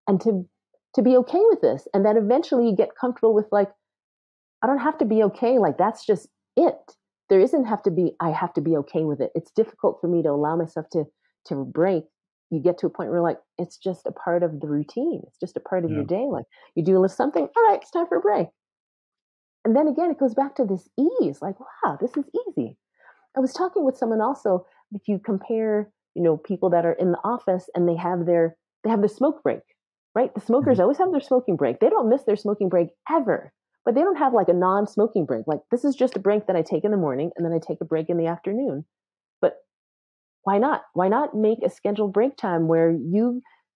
and to be okay with this. And then eventually you get comfortable with like, I don't have to be okay. Like, that's just it. There isn't have to be, I have to be okay with it. It's difficult for me to allow myself to break. You get to a point where like, it's just a part of the routine. It's just a part of your Yeah. day. Like you do a little something. All right, it's time for a break. And then again, it goes back to this ease. Like, wow, this is easy. I was talking with someone also. If you compare people that are in the office and they have the smoke break, right? The smokers always have their smoking break. They don't miss their smoking break ever, but they don't have like a non-smoking break. Like, this is just a break that I take in the morning and then I take a break in the afternoon. But why not? Why not make a scheduled break time where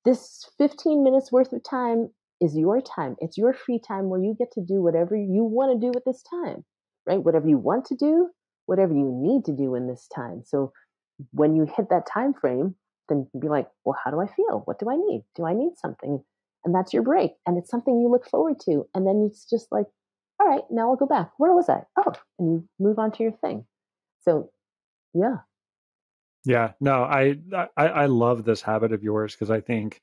this 15 minutes worth of time is your time. It's your free time where you get to do whatever you want to do with this time, right? Whatever you want to do, whatever you need to do in this time. So when you hit that time frame, then you be like, well, how do I feel? What do I need? Do I need something? And that's your break. And it's something you look forward to. And then it's just like, all right, now I'll go back. Where was I? Oh, and you move on to your thing. So yeah. Yeah, no, I love this habit of yours because I think,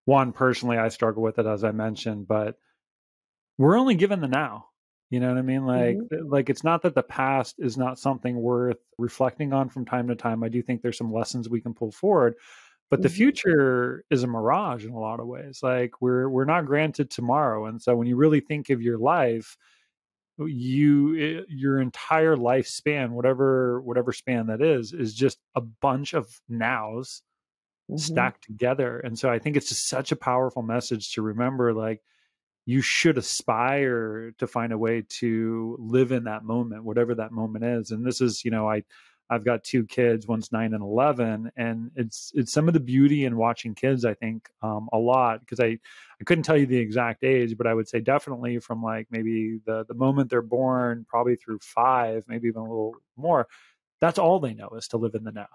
one, personally, I struggle with it, as I mentioned, but we're only given the now. You know what I mean? Mm-hmm. Like it's not that the past is not something worth reflecting on from time to time. I do think there's some lessons we can pull forward, but the Mm-hmm. future is a mirage in a lot of ways. Like we're not granted tomorrow, and so when you really think of your life, your entire lifespan, whatever span that is just a bunch of nows Mm-hmm. stacked together. And so I think it's just such a powerful message to remember, like, you should aspire to find a way to live in that moment, whatever that moment is. And this is, I've got two kids, one's 9 and 11, and it's some of the beauty in watching kids, I think, a lot, because I couldn't tell you the exact age, but I would say definitely from like maybe the moment they're born, probably through 5, maybe even a little more. That's all they know is to live in the now.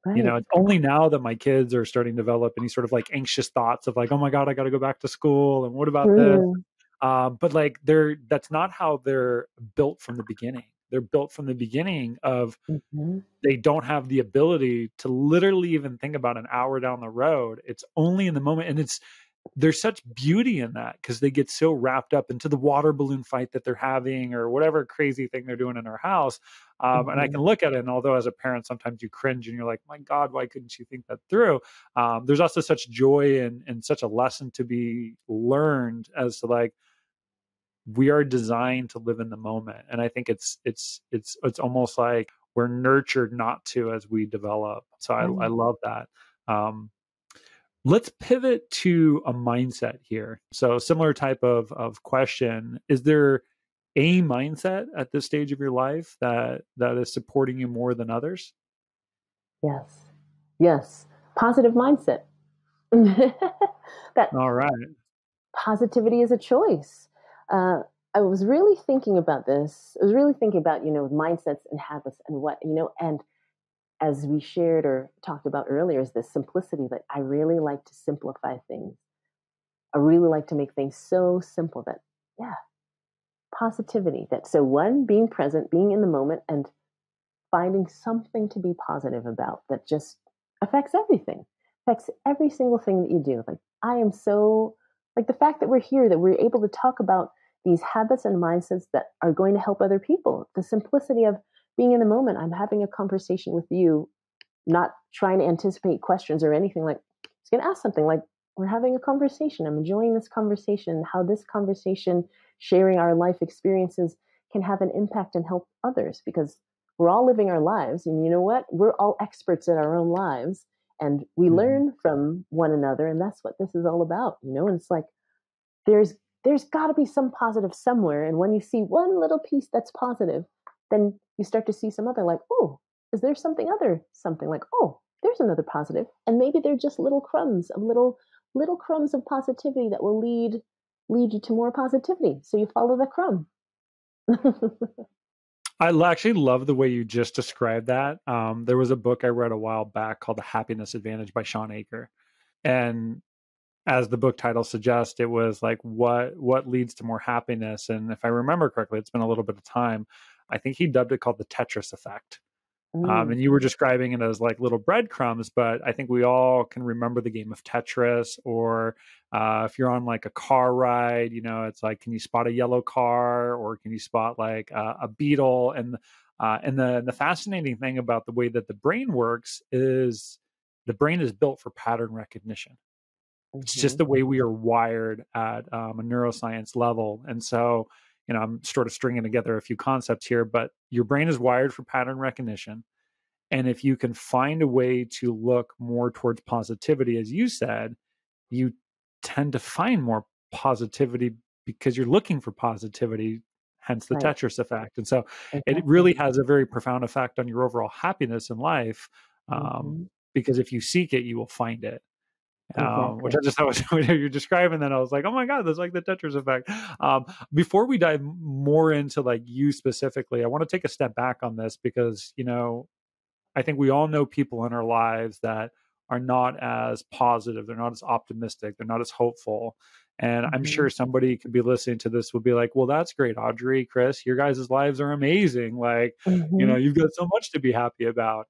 Right. It's only now that my kids are starting to develop any sort of like anxious thoughts of like, oh my God, I got to go back to school. And what about this? Mm-hmm. But like that's not how they're built from the beginning. They're built from the beginning of Mm-hmm. they don't have the ability to literally even think about an hour down the road. It's only in the moment. And there's such beauty in that because they get so wrapped up into the water balloon fight that they're having or whatever crazy thing they're doing in our house. And I Mm-hmm. can look at it, and although as a parent, sometimes you cringe and you're like, my God, why couldn't you think that through? There's also such joy and such a lesson to be learned as to like, we are designed to live in the moment. And I think it's almost like we're nurtured not to as we develop. So I Right. love that. Um, Let's pivot to a mindset here. So similar type of question. Is there a mindset at this stage of your life that is supporting you more than others? Yes. Yes. Positive mindset. That All right. positivity is a choice. Uh, I was really thinking about this. I was really thinking about, mindsets and habits and and as we shared or talked about earlier, is this simplicity that I really like to simplify things. I really like to make things so simple that, yeah, positivity. That so one, being present, being in the moment, and finding something to be positive about that just affects everything, affects every single thing that you do. Like, I am so, like, the fact that we're here, that we're able to talk about these habits and mindsets that are going to help other people. The simplicity of being in the moment. I'm having a conversation with you, not trying to anticipate questions or anything. Like, I was going to ask something like, we're having a conversation. I'm enjoying this conversation, how this conversation, sharing our life experiences, can have an impact and help others, because we're all living our lives. And you know what? We're all experts in our own lives, and we Mhm. learn from one another. And that's what this is all about, And it's like, there's there's got to be some positive somewhere. And when you see one little piece that's positive, then you start to see some other, like, oh, is there something like, oh, there's another positive. And maybe they're just little crumbs of positivity that will lead you to more positivity. So you follow the crumb. Actually love the way you just described that. There was a book I read a while back called The Happiness Advantage by Sean Aker. And as the book title suggests, it was like what leads to more happiness. And if I remember correctly, it's been a little bit of time. I think he dubbed it called the Tetris effect. Mm, And you were describing it as like little breadcrumbs, but I think we all can remember the game of Tetris, or if you're on like a car ride, it's like, can you spot a yellow car, or can you spot like a beetle? And the fascinating thing about the way that the brain works is the brain is built for pattern recognition. It's just mm-hmm, the way we are wired at a neuroscience level. And so, I'm sort of stringing together a few concepts here, but your brain is wired for pattern recognition. And if you can find a way to look more towards positivity, as you said, you tend to find more positivity because you're looking for positivity, hence the Right. Tetris effect. And so it Exactly. really has a very profound effect on your overall happiness in life, Hmm. because if you seek it, you will find it. Which Exactly. I just thought was when you're describing that, I was like, oh my God, that's like the Tetris effect. Before we dive more into like you specifically, I want to take a step back on this because, I think we all know people in our lives that are not as positive, they're not as optimistic, they're not as hopeful. And I'm Hmm. sure somebody could be listening to this would be like, well, that's great, Audrey, Chris, your guys' lives are amazing. Like, Hmm. you've got so much to be happy about.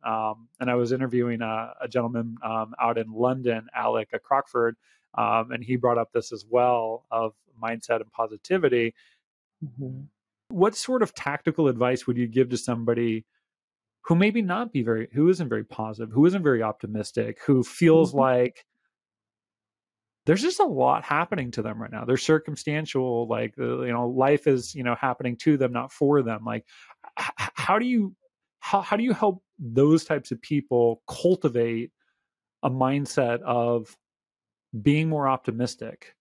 And I was interviewing a gentleman out in London, Alec Crockford, and he brought up this as well of mindset and positivity. Hmm. What sort of tactical advice would you give to somebody who maybe not be very who isn't very positive, who isn't very optimistic, who feels Hmm. like there's just a lot happening to them right now. They're circumstantial, like, life is, happening to them, not for them. Like, how do you how do you help those types of people cultivate a mindset of being more optimistic?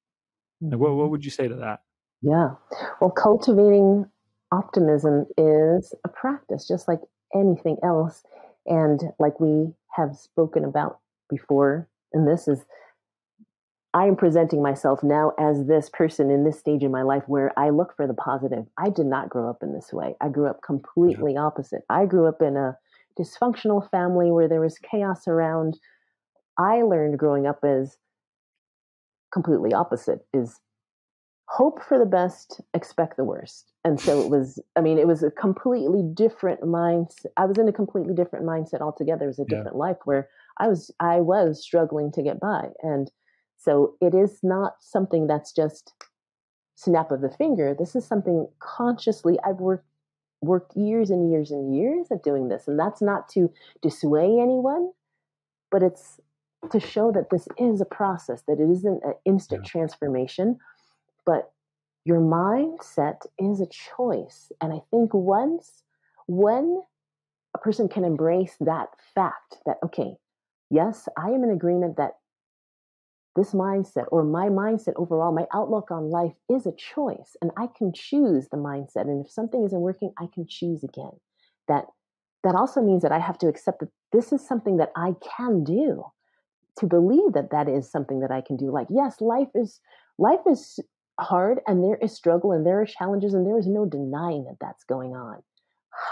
Like, what Hmm. would you say to that? Yeah. Well, cultivating optimism is a practice, just like anything else. And like we have spoken about before, and this is, I am presenting myself now as this person in this stage in my life where I look for the positive. I did not grow up in this way. I grew up Yeah, completely opposite. I grew up in a dysfunctional family where there was chaos around. I learned growing up as completely opposite is hope for the best, expect the worst. And so it was, I mean, it was a completely different mindset. I was in a completely different mindset altogether. It was a yeah, different life where I was struggling to get by. And so it is not something that's just snap of the finger. This is something consciously I've worked years and years and years at doing this. And that's not to dissuade anyone, but it's to show that this is a process, that it isn't an instant yeah, transformation, but your mindset is a choice. And I think when a person can embrace that fact that, okay, yes, I am in agreement that this mindset or my mindset overall, my outlook on life is a choice and I can choose the mindset. And if something isn't working, I can choose again. That that also means that I have to accept that this is something that I can do, to believe that that is something that I can do. Like, yes, life is hard and there is struggle and there are challenges and there is no denying that that's going on.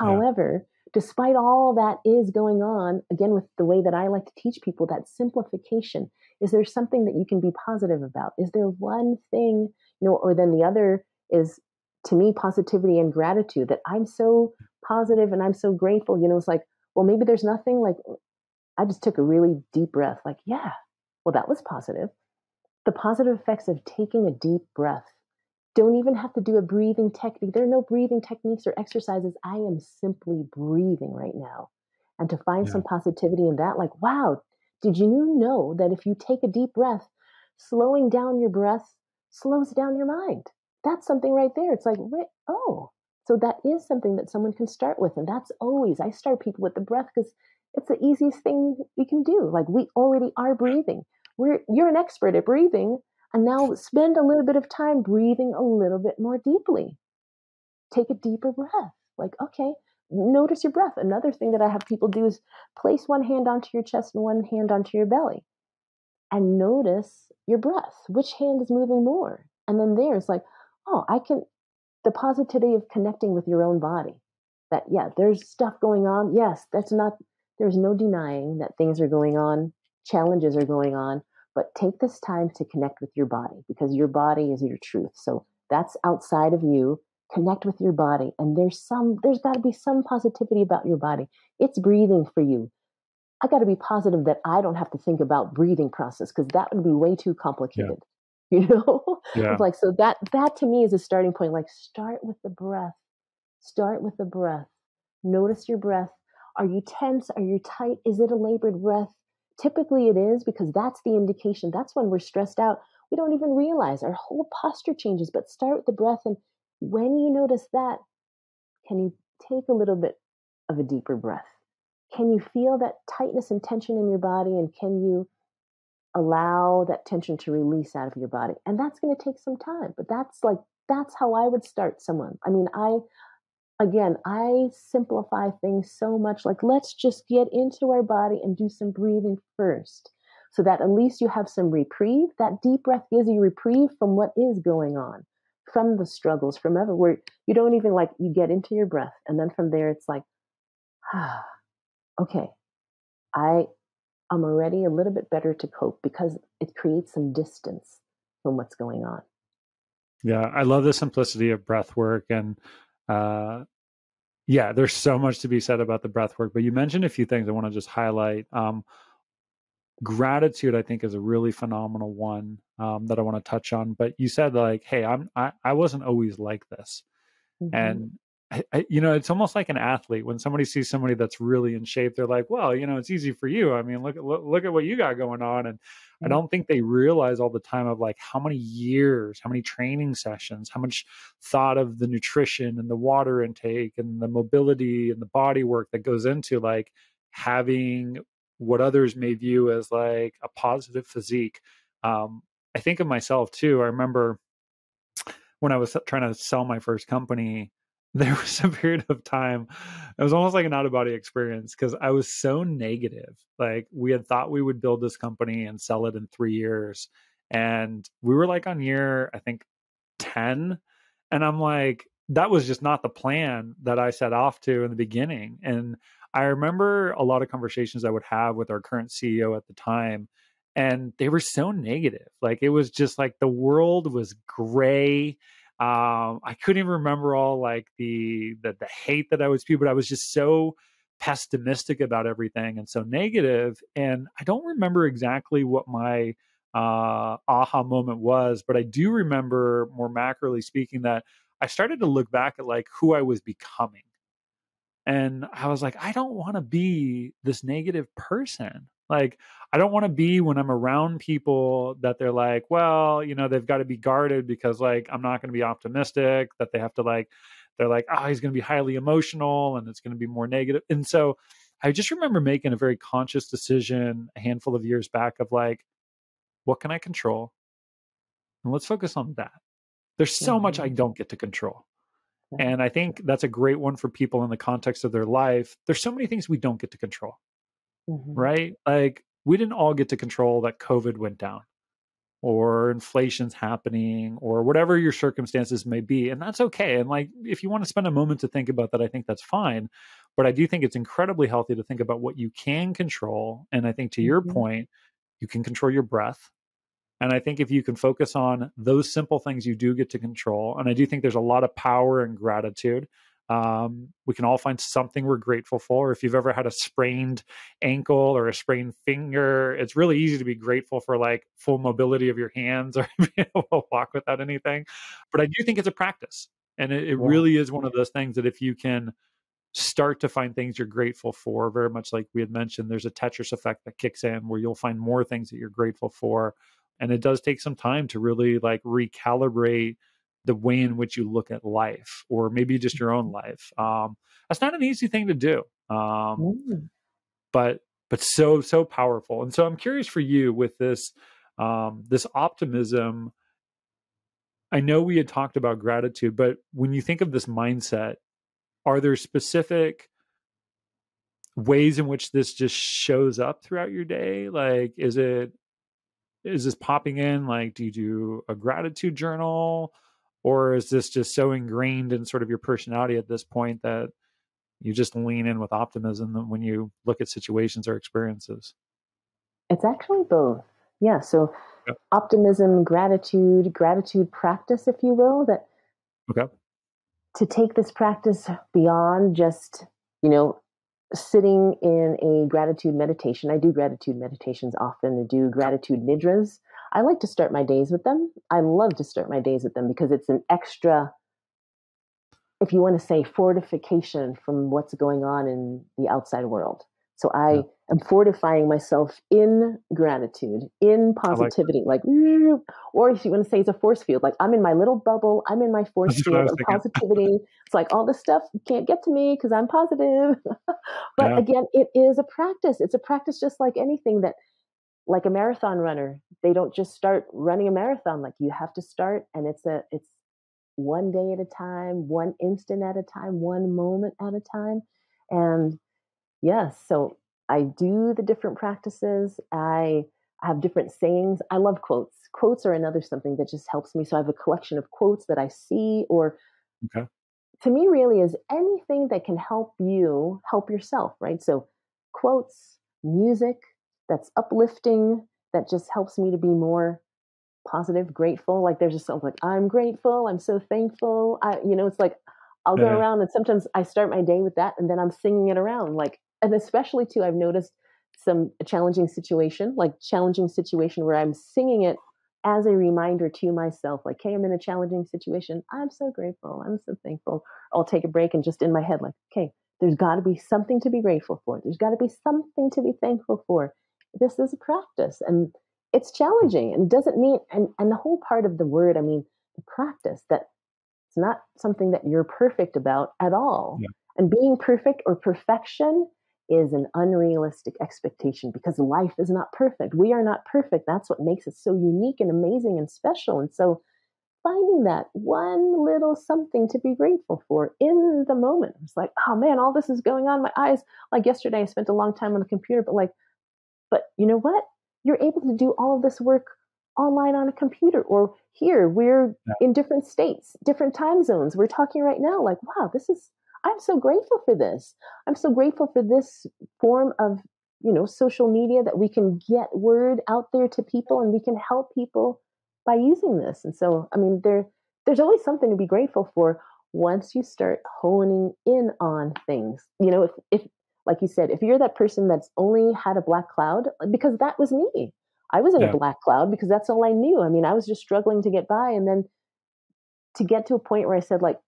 yeah, However, despite all that is going on, again, with the way that I like to teach people, that simplification, is there something that you can be positive about? Is there one thing, or then the other is, to me, positivity and gratitude, that I'm so positive and I'm so grateful. It's like, well, maybe there's nothing. Like, I just took a really deep breath, like, yeah, well, that was positive. The positive effects of taking a deep breath. Don't even have to do a breathing technique. There are no breathing techniques or exercises. I am simply breathing right now. And to find yeah, some positivity in that, like, wow, did you know that if you take a deep breath, slowing down your breath slows down your mind? That's something right there. It's like, wait, oh, so that is something that someone can start with. And that's always, I start people with the breath because it's the easiest thing we can do. Like, we already are breathing. You're an expert at breathing, and now spend a little bit of time breathing a little bit more deeply. Take a deeper breath. Like, okay, notice your breath. Another thing that I have people do is place one hand onto your chest and one hand onto your belly and notice your breath. Which hand is moving more? And then there's like, oh, the positivity of connecting with your own body. That, yeah, there's stuff going on. Yes, there's no denying that things are going on, challenges are going on, but take this time to connect with your body because your body is your truth. So that's outside of you. Connect with your body. And there's got to be some positivity about your body. It's breathing for you. I got to be positive that I don't have to think about breathing process because that would be way too yeah, complicated. You know, yeah, it's like, so that to me is a starting point. Like, start with the breath. Start with the breath. Notice your breath. Are you tense? Are you tight? Is it a labored breath? Typically it is, because that's the indication. That's when we're stressed out. We don't even realize our whole posture changes, but start with the breath. And when you notice that, can you take a little bit of a deeper breath? can you feel that tightness and tension in your body? And can you allow that tension to release out of your body? And that's going to take some time, but that's how I would start someone. I mean, I simplify things so much. Like, let's just get into our body and do some breathing first, so that at least you have some reprieve. That deep breath gives you reprieve from what is going on, from the struggles, from everywhere. You don't even you get into your breath. And then from there, it's like, okay, I'm already a little bit better to cope, because it creates some distance from what's going on. Yeah, I love the simplicity of breath work. And yeah, there's so much to be said about the breath work. But you mentioned a few things I want to just highlight. Gratitude, I think, is a really phenomenal one that I want to touch on. But you said, like, hey, I wasn't always like this. Mm-hmm. And it's almost like an athlete. When somebody sees somebody that's really in shape, they're like, well, it's easy for you. I mean, look at what you got going on. And I don't think they realize all the time of like how many years, how many training sessions, how much thought of the nutrition and the water intake and the mobility and the body work that goes into like having what others may view as like a positive physique. I think of myself too. I remember when I was trying to sell my first company, there was a period of time, it was almost like an out-of-body experience, because I was so negative. Like, we had thought we would build this company and sell it in 3 years. And we were like on year, I think, 10. And I'm like, that was just not the plan that I set off to in the beginning. And I remember a lot of conversations I would have with our current CEO at the time, and they were so negative. Like, it was just like the world was gray. I couldn't even remember all like the hate that I was feeling, but I was just so pessimistic about everything and so negative. And I don't remember exactly what my aha moment was, but I do remember, more macroly speaking, that I started to look back at like who I was becoming. And I was like, I don't want to be this negative person. Like, I don't want to be, when I'm around people, that they're like, well, they've got to be guarded because like I'm not going to be optimistic, that they have to like, they're like, oh, he's going to be highly emotional and it's going to be more negative. And so I just remember making a very conscious decision a handful of years back of like, what can I control? And let's focus on that. There's so much I don't get to control. And I think that's a great one for people in the context of their life. There's so many things we don't get to control, right? Like, we didn't all get to control that COVID went down, or inflation's happening, or whatever your circumstances may be. And that's okay. And like, if you want to spend a moment to think about that, I think that's fine. But I do think it's incredibly healthy to think about what you can control. And I think, to your point, you can control your breath. And I think if you can focus on those simple things, you do get to control. And I do think there's a lot of power in gratitude. We can all find something we're grateful for. If you've ever had a sprained ankle or a sprained finger, it's really easy to be grateful for like full mobility of your hands, or being able to walk without anything. But I do think it's a practice. And it really is one of those things that if you can start to find things you're grateful for, very much like we had mentioned, there's a Tetris effect that kicks in where you'll find more things that you're grateful for. And it does take some time to really like recalibrate the way in which you look at life, or maybe just your own life. That's not an easy thing to do, but so powerful. And so I'm curious for you with this this optimism. I know we had talked about gratitude, but when you think of this mindset, are there specific ways in which this just shows up throughout your day? Like, is this popping in? Like, do you do a gratitude journal, or is this just so ingrained in sort of your personality at this point that you just lean in with optimism when you look at situations or experiences? It's actually both. Yeah. So Yeah. optimism, gratitude practice, if you will, that to take this practice beyond just, sitting in a gratitude meditation. I do gratitude meditations often. I do gratitude nidras. I like to start my days with them. I love to start my days with them because it's an extra, if you want to say, fortification from what's going on in the outside world. So I am fortifying myself in gratitude, in positivity, or if you want to say it's a force field, like I'm in my little bubble, I'm in my force field of positivity. It's like all this stuff can't get to me because I'm positive. But Yeah. again, it is a practice. It's a practice just like anything that, like a marathon runner, they don't just start running a marathon. Like you have to start, and it's one day at a time, one instant at a time, one moment at a time. And yes, so I do the different practices. I have different sayings. I love quotes. Quotes are another something that just helps me. So I have a collection of quotes that I see, or Okay. to me, really is anything that can help you help yourself, right? So quotes, music that's uplifting, that just helps me to be more positive, grateful. Like there's just something like, I'm grateful, I'm so thankful. It's like I'll go Yeah. around and sometimes I start my day with that and then I'm singing it around. Like, and especially too, I've noticed some challenging situation where I'm singing it as a reminder to myself, like, hey, I'm in a challenging situation. I'm so grateful. I'm so thankful. I'll take a break and just in my head, like, okay, there's got to be something to be grateful for. There's got to be something to be thankful for. This is a practice. And it's challenging and doesn't mean and the whole part of the word, I mean, the practice, that it's not something that you're perfect about at all. Yeah. And being perfect or perfection is an unrealistic expectation because life is not perfect. We are not perfect. That's what makes it so unique and amazing and special. And so finding that one little something to be grateful for in the moment. It's like, oh man, all this is going on. My eyes, like yesterday, I spent a long time on the computer, but you know what? You're able to do all of this work online on a computer, or here we're Yeah. in different states, different time zones. We're talking right now, like, wow, I'm so grateful for this. I'm so grateful for this form of, social media that we can get word out there to people and we can help people by using this. And so, I mean, there's always something to be grateful for once you start honing in on things. If like you said, if you're that person that's only had a black cloud, because that was me. I was in a Yeah. black cloud because that's all I knew. I mean, I was just struggling to get by. And then to get to a point where I said, like,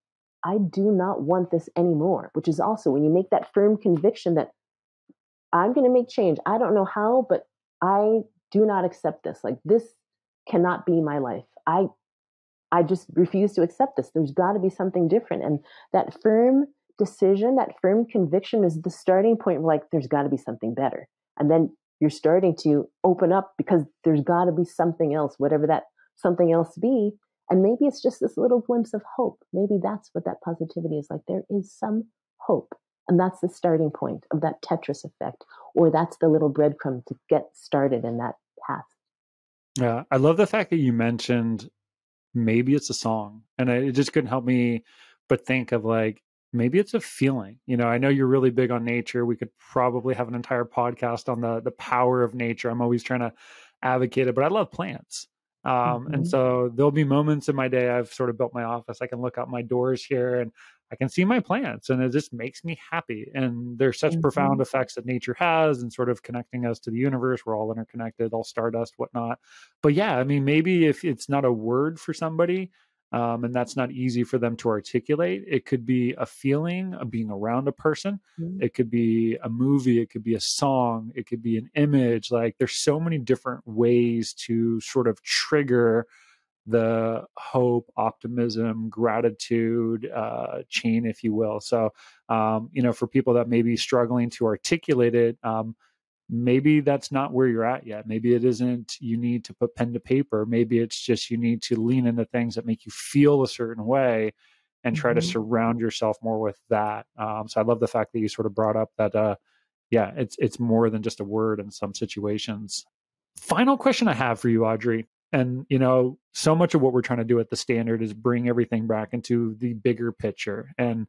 I do not want this anymore, which is also when you make that firm conviction that I'm going to make change. I don't know how, but I do not accept this. Like, this cannot be my life. I just refuse to accept this. There's got to be something different. And that firm decision, that firm conviction is the starting point where, like, there's got to be something better. And then you're starting to open up because there's got to be something else, whatever that something else be. And maybe it's just this little glimpse of hope. Maybe that's what that positivity is like. There is some hope. And that's the starting point of that Tetris effect, or that's the little breadcrumb to get started in that path. Yeah. I love the fact that you mentioned maybe it's a song, and it just couldn't help me but think of, like, maybe it's a feeling. I know you're really big on nature. We could probably have an entire podcast on the power of nature. I'm always trying to advocate it, but I love plants. And Mm-hmm. so there'll be moments in my day. I've sort of built my office. I can look out my doors here and I can see my plants, and it just makes me happy. And there's such profound Mm-hmm. effects that nature has, and sort of connecting us to the universe. We're all interconnected, all stardust, whatnot. But yeah, I mean, maybe if it's not a word for somebody, and that's not easy for them to articulate, it could be a feeling of being around a person. It could be a movie, it could be a song, it could be an image. Like, there's so many different ways to sort of trigger the hope, optimism, gratitude chain, if you will. So, for people that may be struggling to articulate it, maybe that's not where you're at yet. Maybe it isn't you need to put pen to paper. Maybe it's just you need to lean into things that make you feel a certain way and try to Mm-hmm. surround yourself more with that. So I love the fact that you sort of brought up that, yeah, it's more than just a word in some situations. Final question I have for you, Audrey. And, so much of what we're trying to do at the Standard is bring everything back into the bigger picture. And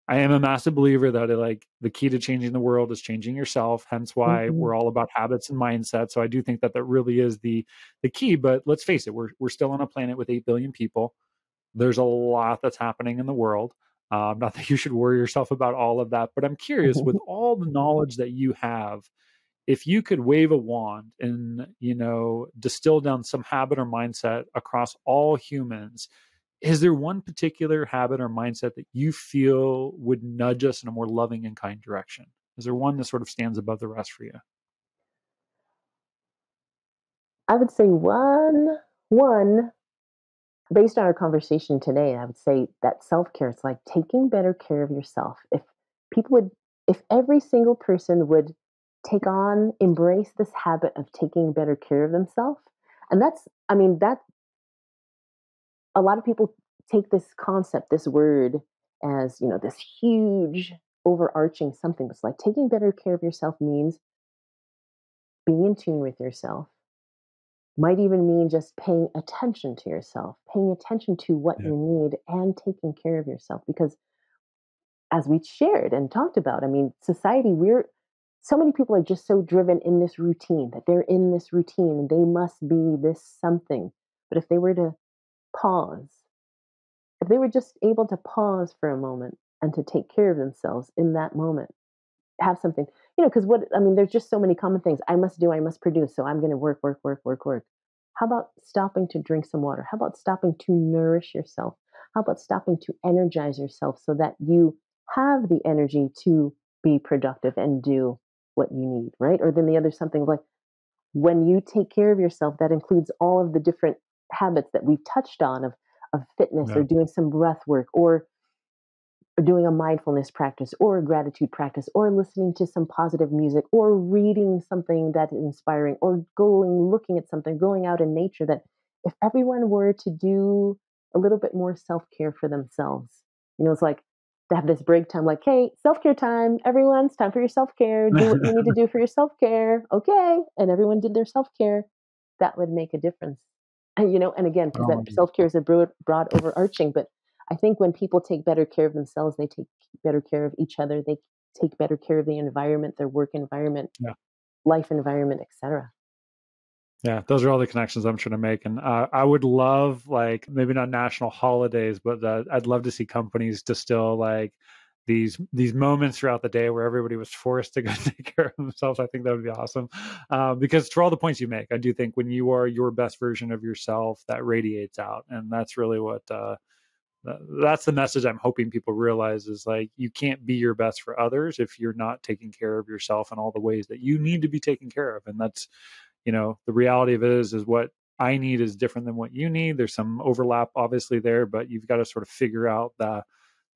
I am a massive believer that, like, the key to changing the world is changing yourself. Hence why Mm-hmm. we're all about habits and mindset. So I do think that that really is the key. But let's face it, we're still on a planet with 8 billion people. There's a lot that's happening in the world. Not that you should worry yourself about all of that, but I'm curious, with all the knowledge that you have, if you could wave a wand and, distill down some habit or mindset across all humans, is there one particular habit or mindset that you feel would nudge us in a more loving and kind direction? Is there one that sort of stands above the rest for you? I would say one, based on our conversation today, I would say that self care, it's like taking better care of yourself. If people would if every single person would embrace this habit of taking better care of themselves, and that a lot of people take this concept, this word, as, this huge overarching something. It's like taking better care of yourself means being in tune with yourself. Might even mean just paying attention to yourself, paying attention to what Yeah. you need and taking care of yourself. Because as we shared and talked about, society, so many people are just so driven in this routine that they're in this routine and they must be this something. But if they were to pause, if they were just able to pause for a moment and to take care of themselves in that moment, have something, because there's just so many common things I must do, I must produce. So I'm going to work, work, work, work, work. How about stopping to drink some water? How about stopping to nourish yourself? How about stopping to energize yourself so that you have the energy to be productive and do what you need, right? Or then the other something like when you take care of yourself, that includes all of the different habits that we've touched on of fitness or Yeah. doing some breath work or doing a mindfulness practice or a gratitude practice or listening to some positive music or reading something that's inspiring or looking at something, going out in nature, that if everyone were to do a little bit more self-care for themselves, it's like to have this break time, like, hey, self-care time, everyone, it's time for your self-care. Do what you need to do for your self-care. Okay. And everyone did their self-care. That would make a difference. And again, because that Oh, self-care is a broad overarching, but I think when people take better care of themselves, they take better care of each other. They take better care of the environment, their work environment, yeah. life environment, etc. Yeah, those are all the connections I'm trying to make. And I would love, like, maybe not national holidays, but I'd love to see companies distill like these moments throughout the day where everybody was forced to go take care of themselves. I think that would be awesome. Because for all the points you make, I do think when you are your best version of yourself, that radiates out, and that's really what that's the message I'm hoping people realize is, like, you can't be your best for others if you're not taking care of yourself in all the ways that you need to be taken care of. And that's, the reality of it is what I need is different than what you need. There's some overlap obviously there, but you've got to sort of figure out the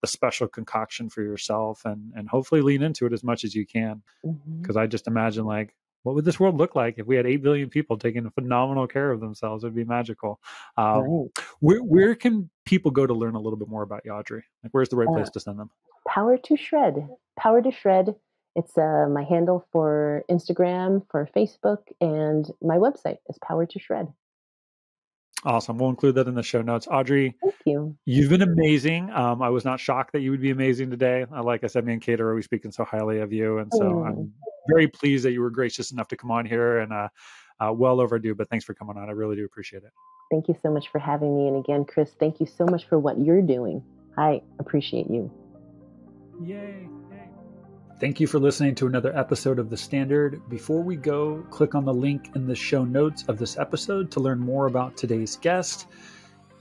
special concoction for yourself and hopefully lean into it as much as you can. Hmm. Because I just imagine, like, what would this world look like if we had 8 billion people taking phenomenal care of themselves? It'd be magical. Um, Right. where can people go to learn a little bit more about you, Audrey? Like, where's the right Uh, place to send them? Power to Shred. Power to Shred. It's my handle for Instagram, for Facebook, and my website is Power to Shred. Awesome. We'll include that in the show notes. Audrey, Thank you. you've been amazing. I was not shocked that you would be amazing today. Like I said, me and Kate are always speaking so highly of you. And so Mm. I'm very pleased that you were gracious enough to come on here, and well overdue, but thanks for coming on. I really do appreciate it. Thank you so much for having me. And again, Chris, thank you so much for what you're doing. I appreciate you. Yay. Yay. Thank you for listening to another episode of The Standard. Before we go, click on the link in the show notes of this episode to learn more about today's guest.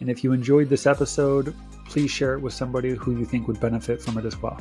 And if you enjoyed this episode, please share it with somebody who you think would benefit from it as well.